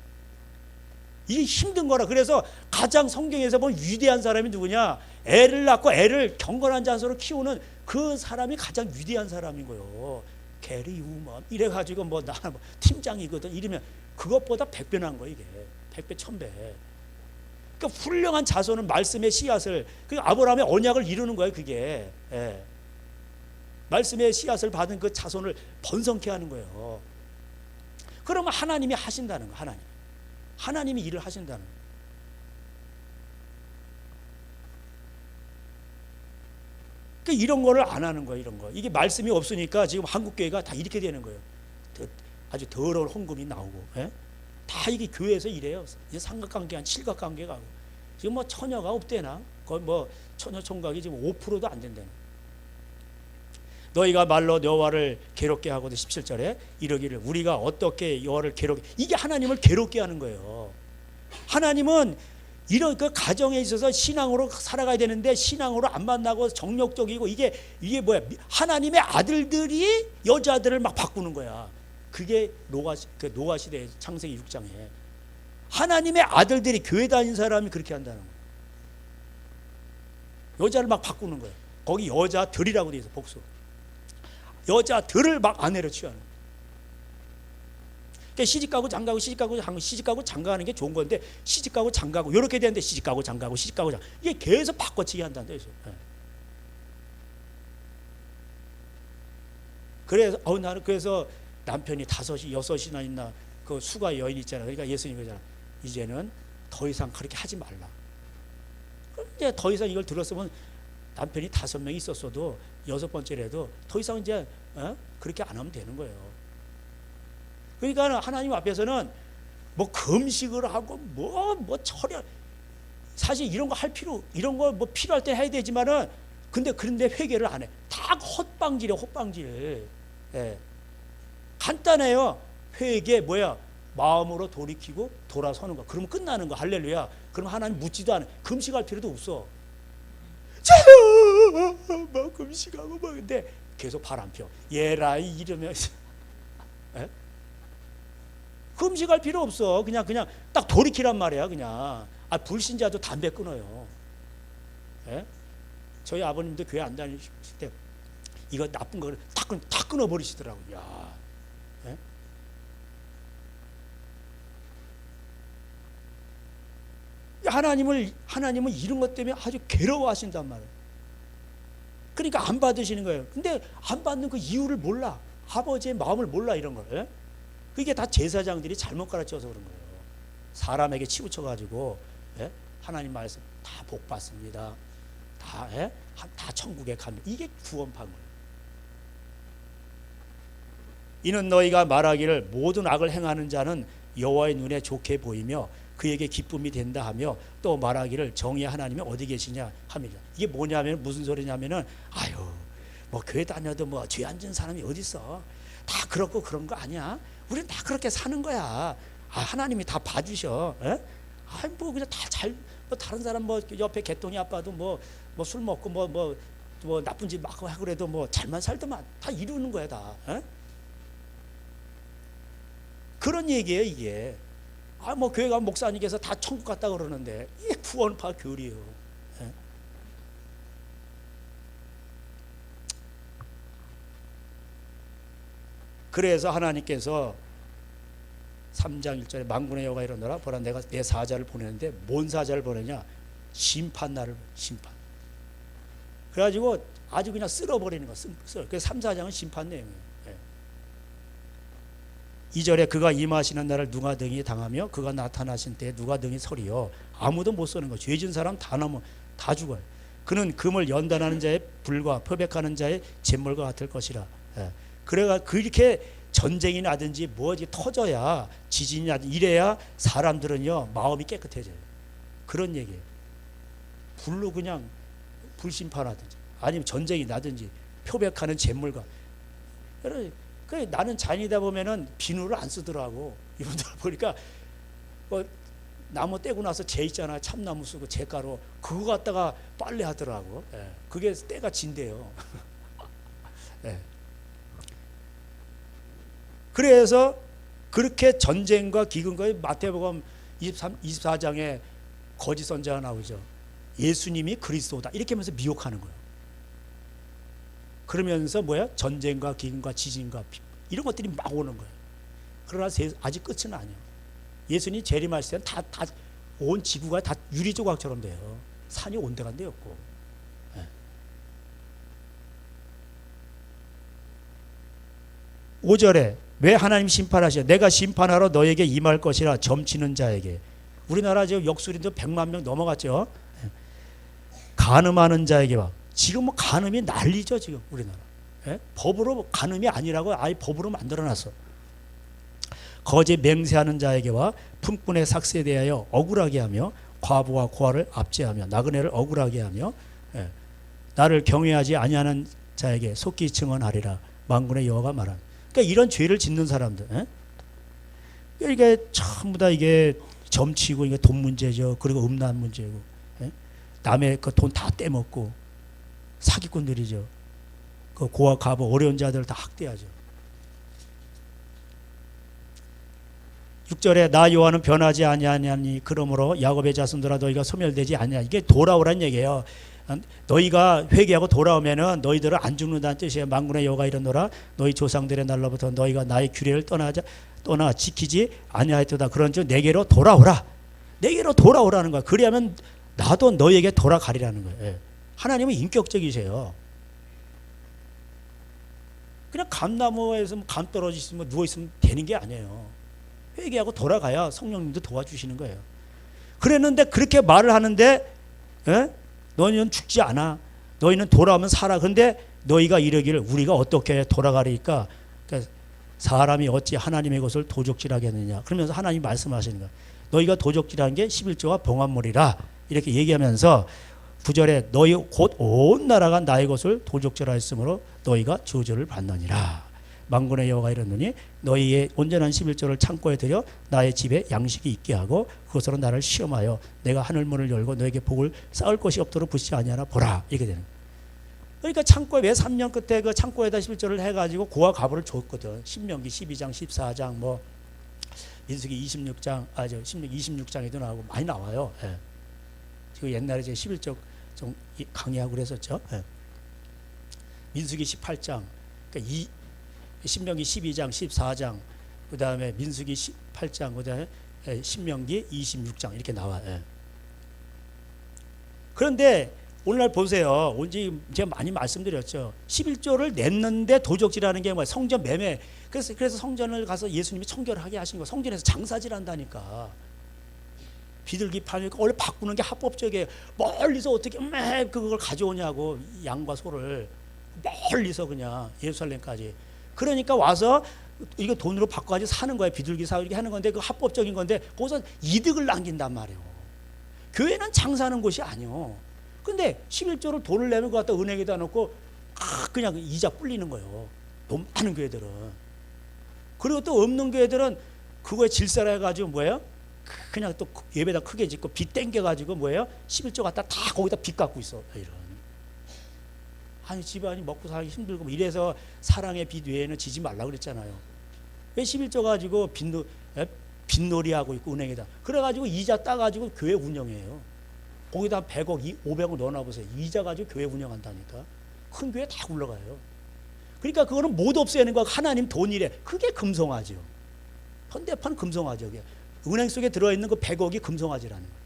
이게 힘든 거라. 그래서 가장 성경에서 보면 위대한 사람이 누구냐? 애를 낳고 애를 경건한 자손으로 키우는 그 사람이 가장 위대한 사람인 거예요. 게리 우먼 이래가지고 뭐 나 뭐 팀장이거든 이러면 그것보다 100배 난 거예요 이게. 100배 1000배. 그러니까 훌륭한 자손은 말씀의 씨앗을 그 아브라함의 언약을 이루는 거예요 그게. 예. 말씀의 씨앗을 받은 그 자손을 번성케 하는 거예요. 그러면 하나님이 하신다는 거. 하나님이 일을 하신다는 거. 그러니까 이런 거를 안 하는 거예요. 이런 거. 이게 말씀이 없으니까 지금 한국교회가 다 이렇게 되는 거예요. 아주 더러운 헌금이 나오고. 예? 다 이게 교회에서 이래요. 이제 삼각관계 한 칠각관계가 하고. 지금 뭐 처녀가 없대나? 거의 뭐 처녀 총각이 지금 5%도 안 된다는. 너희가 말로 여호와를 괴롭게 하고도 17절에 이러기를 우리가 어떻게 여호와를 괴롭게 이게 하나님을 괴롭게 하는 거예요. 하나님은 이런 그 가정에 있어서 신앙으로 살아가야 되는데 신앙으로 안 만나고 정력적이고 이게 뭐야? 하나님의 아들들이 여자들을 막 바꾸는 거야. 그게 노아 시대 창세기 6장에 하나님의 아들들이 교회 다닌 사람이 그렇게 한다는 거야. 여자를 막 바꾸는 거야. 거기 여자들이라고 돼 있어 복수. 여자들을 막 아내로 취하는 거야. 그러니까 시집가고 장가고 시집가고 장가하는 게 좋은 건데 시집가고 장가고 이렇게 되는데 시집가고 장가고 이게 계속 바꿔치기 한다는 뜻이에요. 그래서 나는 그래서 남편이 5이 6이나 있나 그 수가 여인 있잖아. 그러니까 예수님 그러잖아. 이제는 더 이상 그렇게 하지 말라. 이제 더 이상 이걸 들었으면 남편이 5명 있었어도 6번째라도 더 이상 이제 그렇게 안 하면 되는 거예요. 그러니까 하나님 앞에서는 뭐 금식을 하고 뭐 철야 사실 이런 거 할 필요 이런 거 뭐 필요할 때 해야 되지만은 그런데 회개를 안 해. 다 헛방질이야 헛방질. 예. 간단해요. 회개 뭐야? 마음으로 돌이키고 돌아서는 거. 그러면 끝나는 거. 할렐루야. 그럼 하나님 묻지도 않아. 금식할 필요도 없어. 뭐 금식하고 뭐 근데 계속 바람 펴. 예라이 이러면서. 예? 금식할 필요 없어. 그냥 딱 돌이키란 말이야. 그냥 불신자도 담배 끊어요. 예? 저희 아버님도 교회 안 다니실 때 이거 나쁜 거를 다 끊어버리시더라고. 야, 예? 하나님은 이런 것 때문에 아주 괴로워하신단 말이에요. 그러니까 안 받으시는 거예요. 근데 안 받는 그 이유를 몰라. 아버지의 마음을 몰라 이런 걸. 예? 그게 다 제사장들이 잘못 가르쳐서 그런 거예요. 사람에게 치우쳐가지고 예? 하나님 말씀 다 복 받습니다. 다 천국에 갑니다. 이게 구원판 거예요. 이는 너희가 말하기를 모든 악을 행하는 자는 여호와의 눈에 좋게 보이며 그에게 기쁨이 된다 하며 또 말하기를 정의의 하나님이 어디 계시냐 합니다. 이게 뭐냐면 무슨 소리냐면은 아유 뭐 교회 다녀도 뭐 죄 안 지은 사람이 어디 있어? 다 그렇고 그런 거 아니야? 우리는 다 그렇게 사는 거야. 하나님이 다 봐주셔. 뭐 그냥 다 잘 뭐 다른 사람 뭐 옆에 개똥이 아빠도 뭐 술 먹고 뭐 뭐 나쁜 짓 막 하고 그래도 뭐 잘만 살더만 다 이루는 거야 다. 에? 그런 얘기예요 이게. 뭐 교회 가면 목사님께서 다 천국 갔다 그러는데 이게 구원파 교리예요. 에? 그래서 하나님께서 3장 1절에 만군의 여호와가 이르노라 보라 내가 내 사자를 보내는데 뭔 사자를 보내냐? 심판 나를 심판. 그래가지고 아주 그냥 쓸어버리는 거. 그래서 3, 4장은 심판 내용이에요. 2절에 그가 임하시는 날을 누가 등이 당하며 그가 나타나신 때에 누가 등이 서리요. 아무도 못 서는 거. 죄진 사람 다 넘어 다 죽어요. 그는 금을 연단하는 자의 불과 표백하는 자의 잿물과 같을 것이라. 그래가 그렇게 전쟁이 나든지 뭐지 터져야 지진이 나든지 이래야 사람들은요 마음이 깨끗해져요. 그런 얘기예요. 불로 그냥 불심판하든지 아니면 전쟁이 나든지 표백하는 잿물과. 나는 잔이다 보면은 비누를 안 쓰더라고. 이분들 보니까 뭐 나무 떼고 나서 재 있잖아. 참나무 쓰고 재가루 그거 갖다가 빨래 하더라고. 그게 때가 진대요. 그래서 그렇게 전쟁과 기근과 마태복음 24장에 거짓 선자가 나오죠. 예수님이 그리스도다 이렇게 하면서 미혹하는 거예요. 그러면서 뭐야? 전쟁과 기근과 지진과 이런 것들이 막 오는 거예요. 그러나 아직 끝은 아니에요. 예수님이 재림하실 때는 다 온 지구가 다 유리 조각처럼 돼요. 산이 온데간데 없고. 5절에 왜 하나님 심판하시오? 내가 심판하러 너에게 임할 것이라 점치는 자에게. 우리나라 지금 역술인도 100만 명 넘어갔죠. 간음하는 자에게 봐. 지금 뭐 간음이 난리죠 지금 우리나라. 법으로 간음이 아니라고 아예 법으로 만들어놨어. 거짓 맹세하는 자에게와 품꾼의 삭세에 대하여 억울하게 하며 과부와 고아를 압제하며 나그네를 억울하게 하며 나를 경외하지 아니하는 자에게 속기 증언하리라. 만군의 여호와가 말한. 그러니까 이런 죄를 짓는 사람들, 이게 전부 다 이게 점치고 이게 돈 문제죠. 그리고 음란 문제고, 남의 그 돈 다 떼먹고 사기꾼들이죠. 그 고아 가부 어려운 자들 다 학대하죠. 6절에 나 여호와는 변하지 아니하니 그러므로 야곱의 자손들아 너희가 소멸되지 아니하. 이게 돌아오란 얘기예요. 너희가 회개하고 돌아오면은 너희들은 안 죽는다는 뜻이에요. 만군의 여호와가 이르노라 너희 조상들의 날로부터 너희가 나의 규례를 떠나 지키지 아니하였도다. 그런즉 내게로 돌아오라. 내게로 돌아오라는 거야. 그리하면 나도 너희에게 돌아가리라는 거예요. 하나님은 인격적이세요. 그냥 감나무에서 감 떨어지시면 누워 있으면 되는 게 아니에요. 회개하고 돌아가야 성령님도 도와주시는 거예요. 그랬는데 그렇게 말을 하는데 너희는 죽지 않아. 너희는 돌아오면 살아. 근데 너희가 이러기를 우리가 어떻게 돌아가리까? 그러니까 사람이 어찌 하나님의 것을 도적질하겠느냐. 그러면서 하나님이 말씀하시는 거야. 너희가 도적질한 게 11조와 봉합물이라. 이렇게 얘기하면서 9절에 너희 곧 온 나라가 나의 것을 도적질하였으므로 너희가 저주를 받느니라. 만군의 여호와가 이르노니 너희의 온전한 11조를 창고에 들여 나의 집에 양식이 있게 하고 그것으로 나를 시험하여 내가 하늘문을 열고 너에게 복을 쌓을 것이 없도록 붙지 아니하나 보라. 이렇게 되는. 그러니까 창고에 왜 3년 끝에 그 창고에다 11조를 해가지고 고아 가부를 줬거든. 신명기 12장 14장 뭐 민수기 26장 신명기 26장에도 나오고 많이 나와요. 지금 옛날에 제 11조 좀 강의하고 그랬었죠. 민수기 18장 그러니까 신명기 12장 14장 그 다음에 민수기 18장 그 다음에 신명기 26장 이렇게 나와요. 그런데 오늘날 보세요. 언제 제가 많이 말씀드렸죠. 11조를 냈는데 도적질하는 게 뭐야? 성전 매매. 그래서 성전을 가서 예수님이 청결하게 하신 거. 성전에서 장사질한다니까. 비둘기 파니까 원래 바꾸는 게 합법적이에요. 멀리서 어떻게 그걸 가져오냐고. 양과 소를 멀리서 그냥 예루살렘까지. 그러니까 와서 이거 돈으로 바꿔가지고 사는 거예요. 비둘기 사고 이렇게 하는 건데 그 합법적인 건데 거기서 이득을 남긴단 말이에요. 교회는 장사하는 곳이 아니요. 근데 11조를 돈을 내면 그거 갖다 은행에다 놓고 그냥 이자 불리는 거예요. 너무 많은 교회들은. 그리고 또 없는 교회들은 그거에 질서를 해가지고 뭐예요? 그냥 또 예배다 크게 짓고 빚 땡겨가지고 뭐예요? 11조 갖다 다 거기다 빚 갖고 있어. 이런. 아니 집안이 먹고 살기 힘들고 뭐 이래서 사랑의 빛 외에는 지지 말라고 그랬잖아요. 왜 11조 가지고 빚놀이하고 있고 은행에다 그래가지고 이자 따가지고 교회 운영해요. 거기다 100억, 500억 넣어놔보세요. 이자 가지고 교회 운영한다니까. 큰 교회 다 굴러가요. 그러니까 그거는 못 없애는 거 하나님 돈이래. 그게 금송아지요. 현대판 금송아지요. 은행 속에 들어있는 그 100억이 금송아지라는 거예요.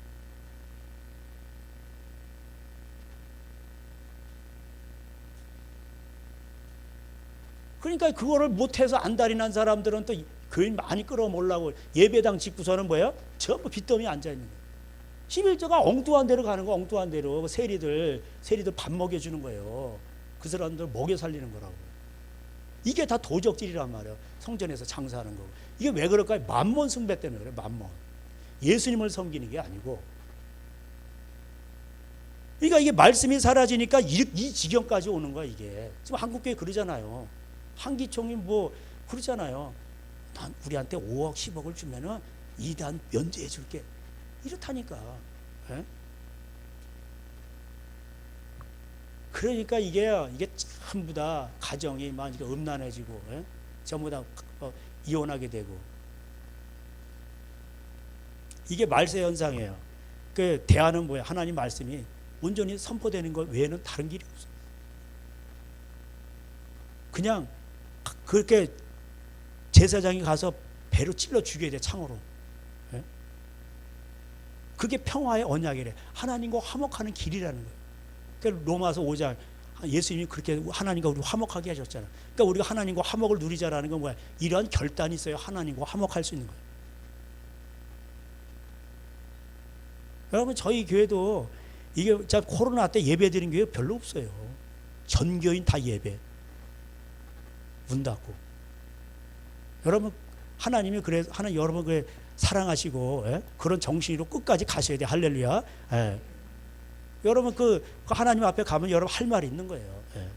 그러니까 그거를 못해서 안달이 난 사람들은 또 교인 많이 끌어모으려고 예배당 짓고서는 뭐예요? 전부 빚더미 앉아있는 거예요. 11조가 엉뚱한 데로 가는 거, 엉뚱한 데로. 세리들 밥 먹여주는 거예요. 그 사람들 먹여 살리는 거라고. 이게 다 도적질이란 말이에요. 성전에서 장사하는 거고. 이게 왜 그럴까요? 만몬 숭배 때문에 그래요. 만몬. 예수님을 섬기는 게 아니고. 그러니까 이게 말씀이 사라지니까 이 지경까지 오는 거야 이게. 지금 한국교회 그러잖아요. 한기총이 뭐 그러잖아요. 난 우리한테 5억 10억을 주면은 이단 면제해 줄게. 이렇다니까. 예? 그러니까 이게 전부 다 가정이 막 음란해지고, 예? 전부 다 이혼하게 되고. 이게 말세 현상이에요. 그 대안은 뭐야? 하나님 말씀이 온전히 선포되는 것 외에는 다른 길이 없어요. 그냥 그렇게 제사장이 가서 배로 찔러 죽여야 돼, 창으로. 예? 그게 평화의 언약이래. 하나님과 화목하는 길이라는 거예요. 그러니까 로마서 5장 예수님이 그렇게 하나님과 우리 화목하게 하셨잖아. 그러니까 우리가 하나님과 화목을 누리자라는 건 뭐야? 이러한 결단이 있어야 하나님과 화목할 수 있는 거예요. 여러분 저희 교회도 이게 코로나 때 예배 드린 교회 별로 없어요. 전 교인 다 예배 문 닫고. 여러분 하나님이 그래서 하나님 여러분 그 사랑하시고, 예? 그런 정신으로 끝까지 가셔야 돼. 할렐루야. 예. 여러분 그 하나님 앞에 가면 여러분 할 말이 있는 거예요. 예.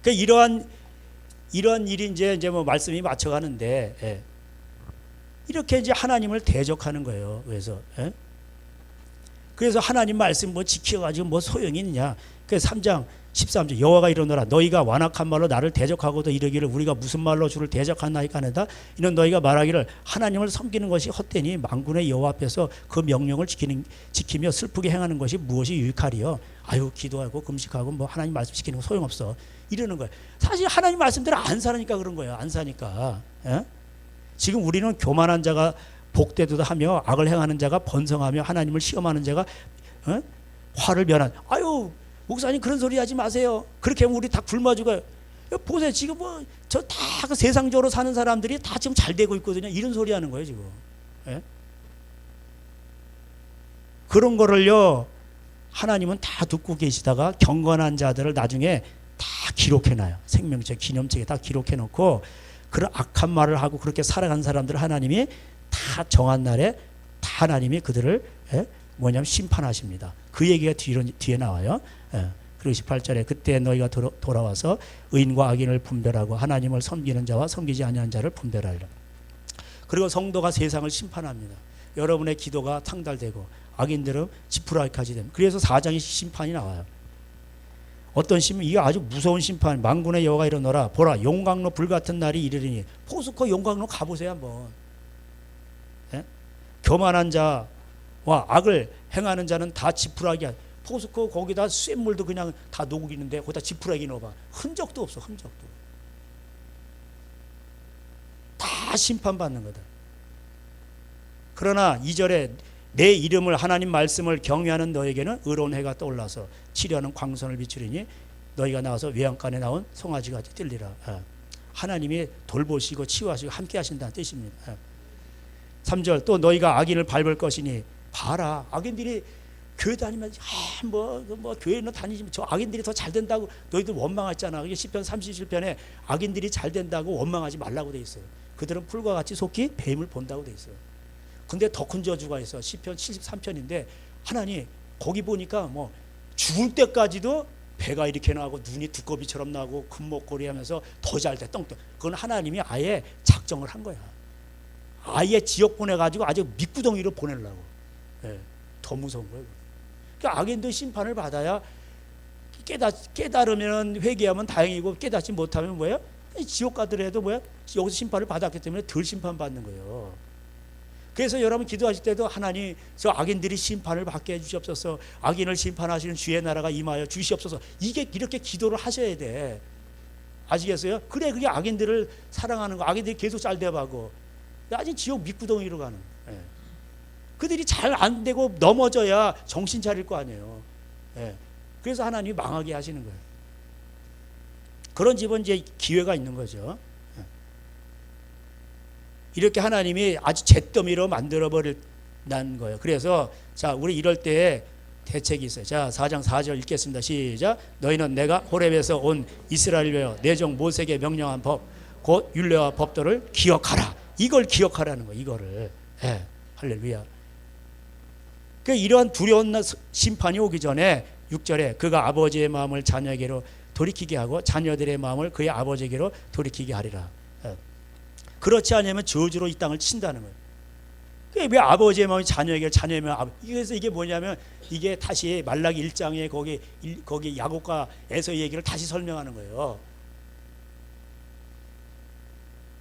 그러니까 이러한 일이 이제 뭐 말씀이 맞춰가는데, 예. 이렇게 이제 하나님을 대적하는 거예요. 그래서 하나님 말씀 뭐 지켜가지고 뭐 소용이 있느냐. 그 3장 13절 여호와가 이르노라 너희가 완악한 말로 나를 대적하고도 이르기를 우리가 무슨 말로 주를 대적하나이까 하는다. 이는 너희가 말하기를 하나님을 섬기는 것이 헛되니 만군의 여호와 앞에서 그 명령을 지키며 슬프게 행하는 것이 무엇이 유익하리요. 아유 기도하고 금식하고 뭐 하나님 말씀 지키는 거 소용없어 이러는 거예요. 사실 하나님 말씀대로 안 사니까 그런 거예요. 안 사니까. 예? 지금 우리는 교만한 자가 복되도다 하며 악을 행하는 자가 번성하며 하나님을 시험하는 자가 화를 면한. 아유 목사님 그런 소리 하지 마세요. 그렇게 하면 우리 다 굶어 죽어요. 보세요 지금 뭐 저 다 그 세상적으로 사는 사람들이 다 지금 잘 되고 있거든요. 이런 소리 하는 거예요 지금. 예? 그런 거를요 하나님은 다 듣고 계시다가 경건한 자들을 나중에 다 기록해놔요. 생명책 기념책에 다 기록해놓고 그런 악한 말을 하고 그렇게 살아간 사람들 하나님이 다 정한 날에 다 하나님이 그들을 뭐냐면 심판하십니다. 그 얘기가 뒤에 나와요. 그리고 18절에 그때 너희가 돌아와서 의인과 악인을 분별하고 하나님을 섬기는 자와 섬기지 아니한 자를 분별하리라. 그리고 성도가 세상을 심판합니다. 여러분의 기도가 상달되고 악인들은 지푸라기까지 됩니다. 그래서 4장의 심판이 나와요. 어떤 심판? 이게 아주 무서운 심판. 만군의 여호와가 이르노라 보라 용광로 불같은 날이 이르리니. 포스코 용광로 가보세요 한번. 예? 교만한 자와 악을 행하는 자는 다 지푸라기야. 포스코 거기다 쇳물도 그냥 다 녹이는데 거기다 지푸라기 넣어봐. 흔적도 없어. 흔적도. 다 심판받는 거다. 그러나 2절에 내 이름을 하나님 말씀을 경외하는 너에게는 의로운 해가 떠올라서 치려는 광선을 비추리니 너희가 나와서 외양간에 나온 송아지같이 들리라. 하나님이 돌보시고 치유하시고 함께 하신다는 뜻입니다. 3절 또 너희가 악인을 밟을 것이니 봐라. 악인들이 교회 다니면 뭐 교회는 다니지만 저 악인들이 더 잘 된다고 너희들 원망했잖아. 그게 시편 37편에 악인들이 잘 된다고 원망하지 말라고 돼 있어요. 그들은 풀과 같이 속히 뱀을 본다고 돼 있어요. 근데 더 큰 저주가 있어. 시편 73편인데 하나님 거기 보니까 뭐 죽을 때까지도 배가 이렇게 나고 눈이 두꺼비처럼 나고 금목걸이 하면서 더 잘 돼. 똥똥. 그건 하나님이 아예 작정을 한 거야. 아예 지옥 보내가지고 아주 밑구덩이로 보내려고. 예, 더 무서운 거예요. 그러니까 악인도 심판을 받아야 깨달으면 회개하면 다행이고 깨닫지 못하면 뭐예요? 지옥 가더라도 뭐야? 여기서 심판을 받았기 때문에 덜 심판받는 거예요. 그래서 여러분 기도하실 때도 하나님 저 악인들이 심판을 받게 해주시옵소서, 악인을 심판하시는 주의 나라가 임하여 주시옵소서, 이게 이렇게 기도를 하셔야 돼. 아시겠어요? 그래 그게 악인들을 사랑하는 거. 악인들이 계속 잘 돼가고 아직 지옥 밑구덩이로 가는 거예요. 예. 그들이 잘 안 되고 넘어져야 정신 차릴 거 아니에요. 예. 그래서 하나님이 망하게 하시는 거예요. 그런 집은 이제 기회가 있는 거죠. 이렇게 하나님이 아주 잿더미로 만들어버린다는 거예요. 그래서 자, 우리 이럴 때 대책이 있어요. 자, 4장 4절 읽겠습니다. 시작. 너희는 내가 호렙에서 온 이스라엘여 내 종 모세에게 명령한 법 곧 율례와 법도를 기억하라. 이걸 기억하라는 거예요. 이거를. 예. 할렐루야. 그 이러한 두려운 심판이 오기 전에 6절에 그가 아버지의 마음을 자녀에게로 돌이키게 하고 자녀들의 마음을 그의 아버지에게로 돌이키게 하리라. 그렇지 않으면 저주로 이 땅을 친다는 거예요. 왜 아버지의 마음이 자녀에게, 자녀의 마음. 그래서 이게 뭐냐면 이게 다시 말라기 1장에 거기 야곱과 에서의 얘기를 다시 설명하는 거예요.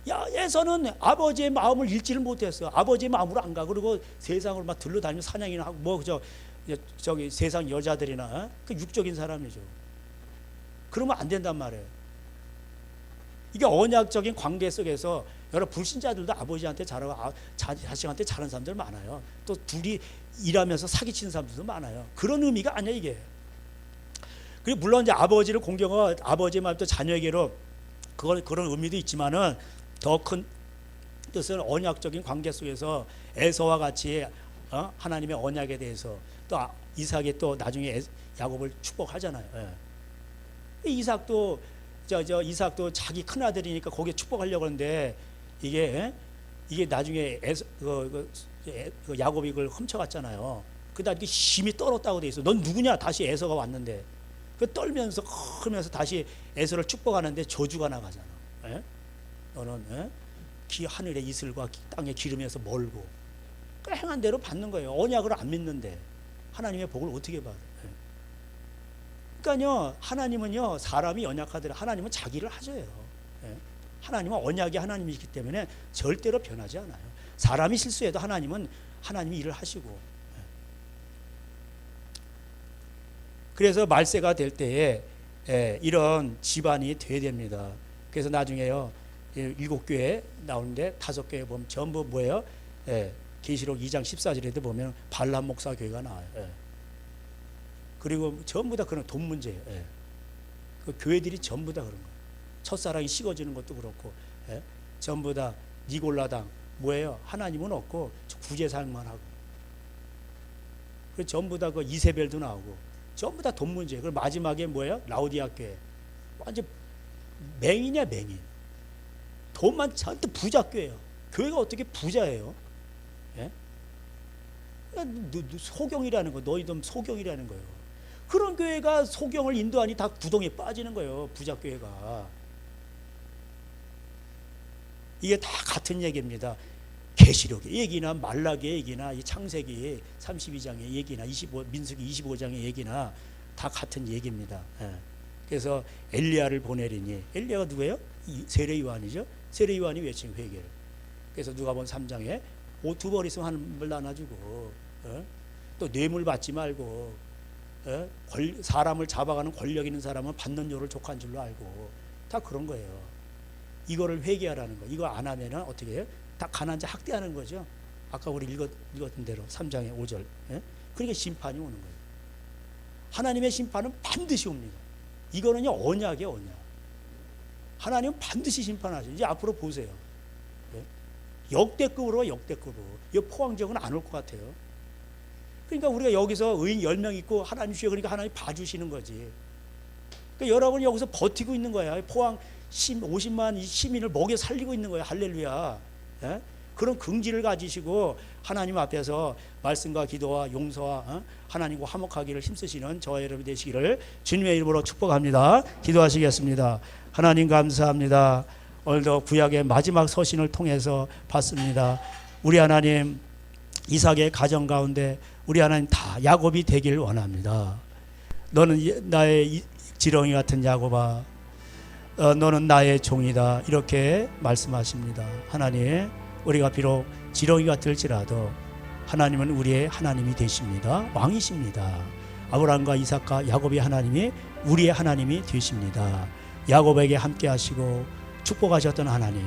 야, 에서는 아버지의 마음을 읽지를 못했어. 아버지의 마음으로 안 가. 그리고 세상을 막 들러다니며 사냥이나 하고 뭐 저기 세상 여자들이나 그 육적인 사람이죠. 그러면 안 된단 말이에요. 이게 언약적인 관계 속에서 여러 불신자들도 아버지한테 잘하고 자식한테 잘하는 사람들 많아요. 또 둘이 일하면서 사기치는 사람들도 많아요. 그런 의미가 아니야 이게. 그리고 물론 이제 아버지를 공경하고 아버지의 마음도 자녀에게로 그런 의미도 있지만은 더 큰 뜻은 언약적인 관계 속에서 에서와 같이 하나님의 언약에 대해서 또 이삭이 또 나중에 야곱을 축복하잖아요. 예. 이삭도 이삭도 자기 큰 아들이니까 거기에 축복하려고 하는데 이게 나중에 야곱이 그걸 훔쳐갔잖아요. 그다 이렇게 힘이 떨었다고 돼 있어. 넌 누구냐? 다시 에서가 왔는데 그 떨면서 그러면서 다시 에서를 축복하는데 저주가 나가잖아. 예? 너는 하늘의 이슬과 땅의 기름에서 멀고 행한 대로 받는 거예요. 언약을 안 믿는데 하나님의 복을 어떻게 받아요? 그러니까요, 하나님은요 사람이 연약하더라 하나님은 자기를 하셔요. 하나님은 언약이 하나님이기 때문에 절대로 변하지 않아요. 사람이 실수해도 하나님은 하나님이 일을 하시고. 그래서 말세가 될 때에 이런 집안이 돼야 됩니다. 그래서 나중에요 7교회 나오는데 5교회 보면 전부 뭐예요? 계시록 2장 14절에도 보면 발람 목사 교회가 나와요. 그리고 전부 다 그런 돈 문제예요. 그 교회들이 전부 다 그런 거예요. 첫사랑이 식어지는 것도 그렇고, 전부 다 니골라당 뭐예요? 하나님은 없고 구제사역만 하고, 그 전부 다 그 이세벨도 나오고, 전부 다 돈 문제예요. 그리고 마지막에 뭐예요? 라오디아 교회 완전 맹인이야 맹인. 돈만 잔뜩 부자 교회예요. 교회가 어떻게 부자예요? 소경이라는 거, 너희들 소경이라는 거예요. 그런 교회가 소경을 인도하니 다 구덩이에 빠지는 거예요. 부자 교회가. 이게 다 같은 얘기입니다. 계시록의 얘기나 말라기의 얘기나 이 창세기 32장의 얘기나 민수기 25장의 얘기나 다 같은 얘기입니다. 그래서 엘리야를 보내리니, 엘리야가 누구예요? 세례 요한이죠. 세례 요한이 외친 회개를. 그래서 누가복음 3장에 옷 2벌 있으면 한 벌 나눠주고, 또 뇌물 받지 말고, 사람을 잡아가는 권력 있는 사람은 받는 요를 족한 줄로 알고, 다 그런 거예요. 이거를 회개하라는 거. 이거 안 하면은 어떻게 해요? 다 가난자 학대하는 거죠. 아까 우리 읽었던 대로 3장의 5절. 그러니까 심판이 오는 거예요. 하나님의 심판은 반드시 옵니다. 이거는요 언약이에요, 언약. 하나님은 반드시 심판하죠. 이제 앞으로 보세요. 역대급으로 역대급으로. 이 포항지역은 안 올 것 같아요. 그러니까 우리가 여기서 의인 10명 있고 하나님 주여, 그러니까 하나님 봐주시는 거지. 그러니까 여러분이 여기서 버티고 있는 거야. 포항 50만 시민을 먹여 살리고 있는 거예요. 할렐루야. 그런 긍지를 가지시고 하나님 앞에서 말씀과 기도와 용서와 하나님과 화목하기를 힘쓰시는 저와 여러분이 되시기를 주님의 이름으로 축복합니다. 기도하시겠습니다. 하나님 감사합니다. 오늘도 구약의 마지막 서신을 통해서 봤습니다. 우리 하나님, 이삭의 가정 가운데 우리 하나님 다 야곱이 되길 원합니다. 너는 나의 지렁이 같은 야곱아, 너는 나의 종이다. 이렇게 말씀하십니다. 하나님, 우리가 비록 지렁이 같을지라도 하나님은 우리의 하나님이 되십니다. 왕이십니다. 아브라함과 이삭과 야곱의 하나님이 우리의 하나님이 되십니다. 야곱에게 함께 하시고 축복하셨던 하나님,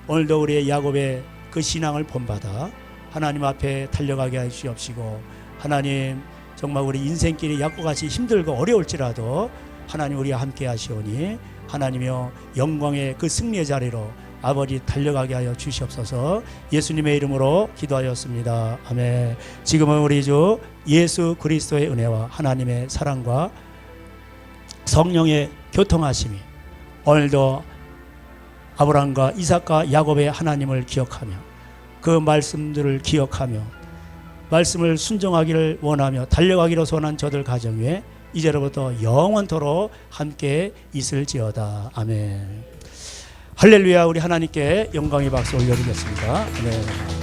오늘도 우리의 야곱의 그 신앙을 본받아 하나님 앞에 달려가게 하시옵시고, 하나님 정말 우리 인생길이 야곱같이 힘들고 어려울지라도 하나님 우리와 함께 하시오니 하나님이여 영광의 그 승리의 자리로 아버지 달려가게 하여 주시옵소서. 예수님의 이름으로 기도하였습니다. 아멘. 지금은 우리 주 예수 그리스도의 은혜와 하나님의 사랑과 성령의 교통하심이 오늘도 아브라함과 이삭과 야곱의 하나님을 기억하며 그 말씀들을 기억하며 말씀을 순종하기를 원하며 달려가기로 소원한 저들 가정 위에 이제로부터 영원토록 함께 있을지어다. 아멘. 할렐루야. 우리 하나님께 영광의 박수 올려드리겠습니다. 아멘.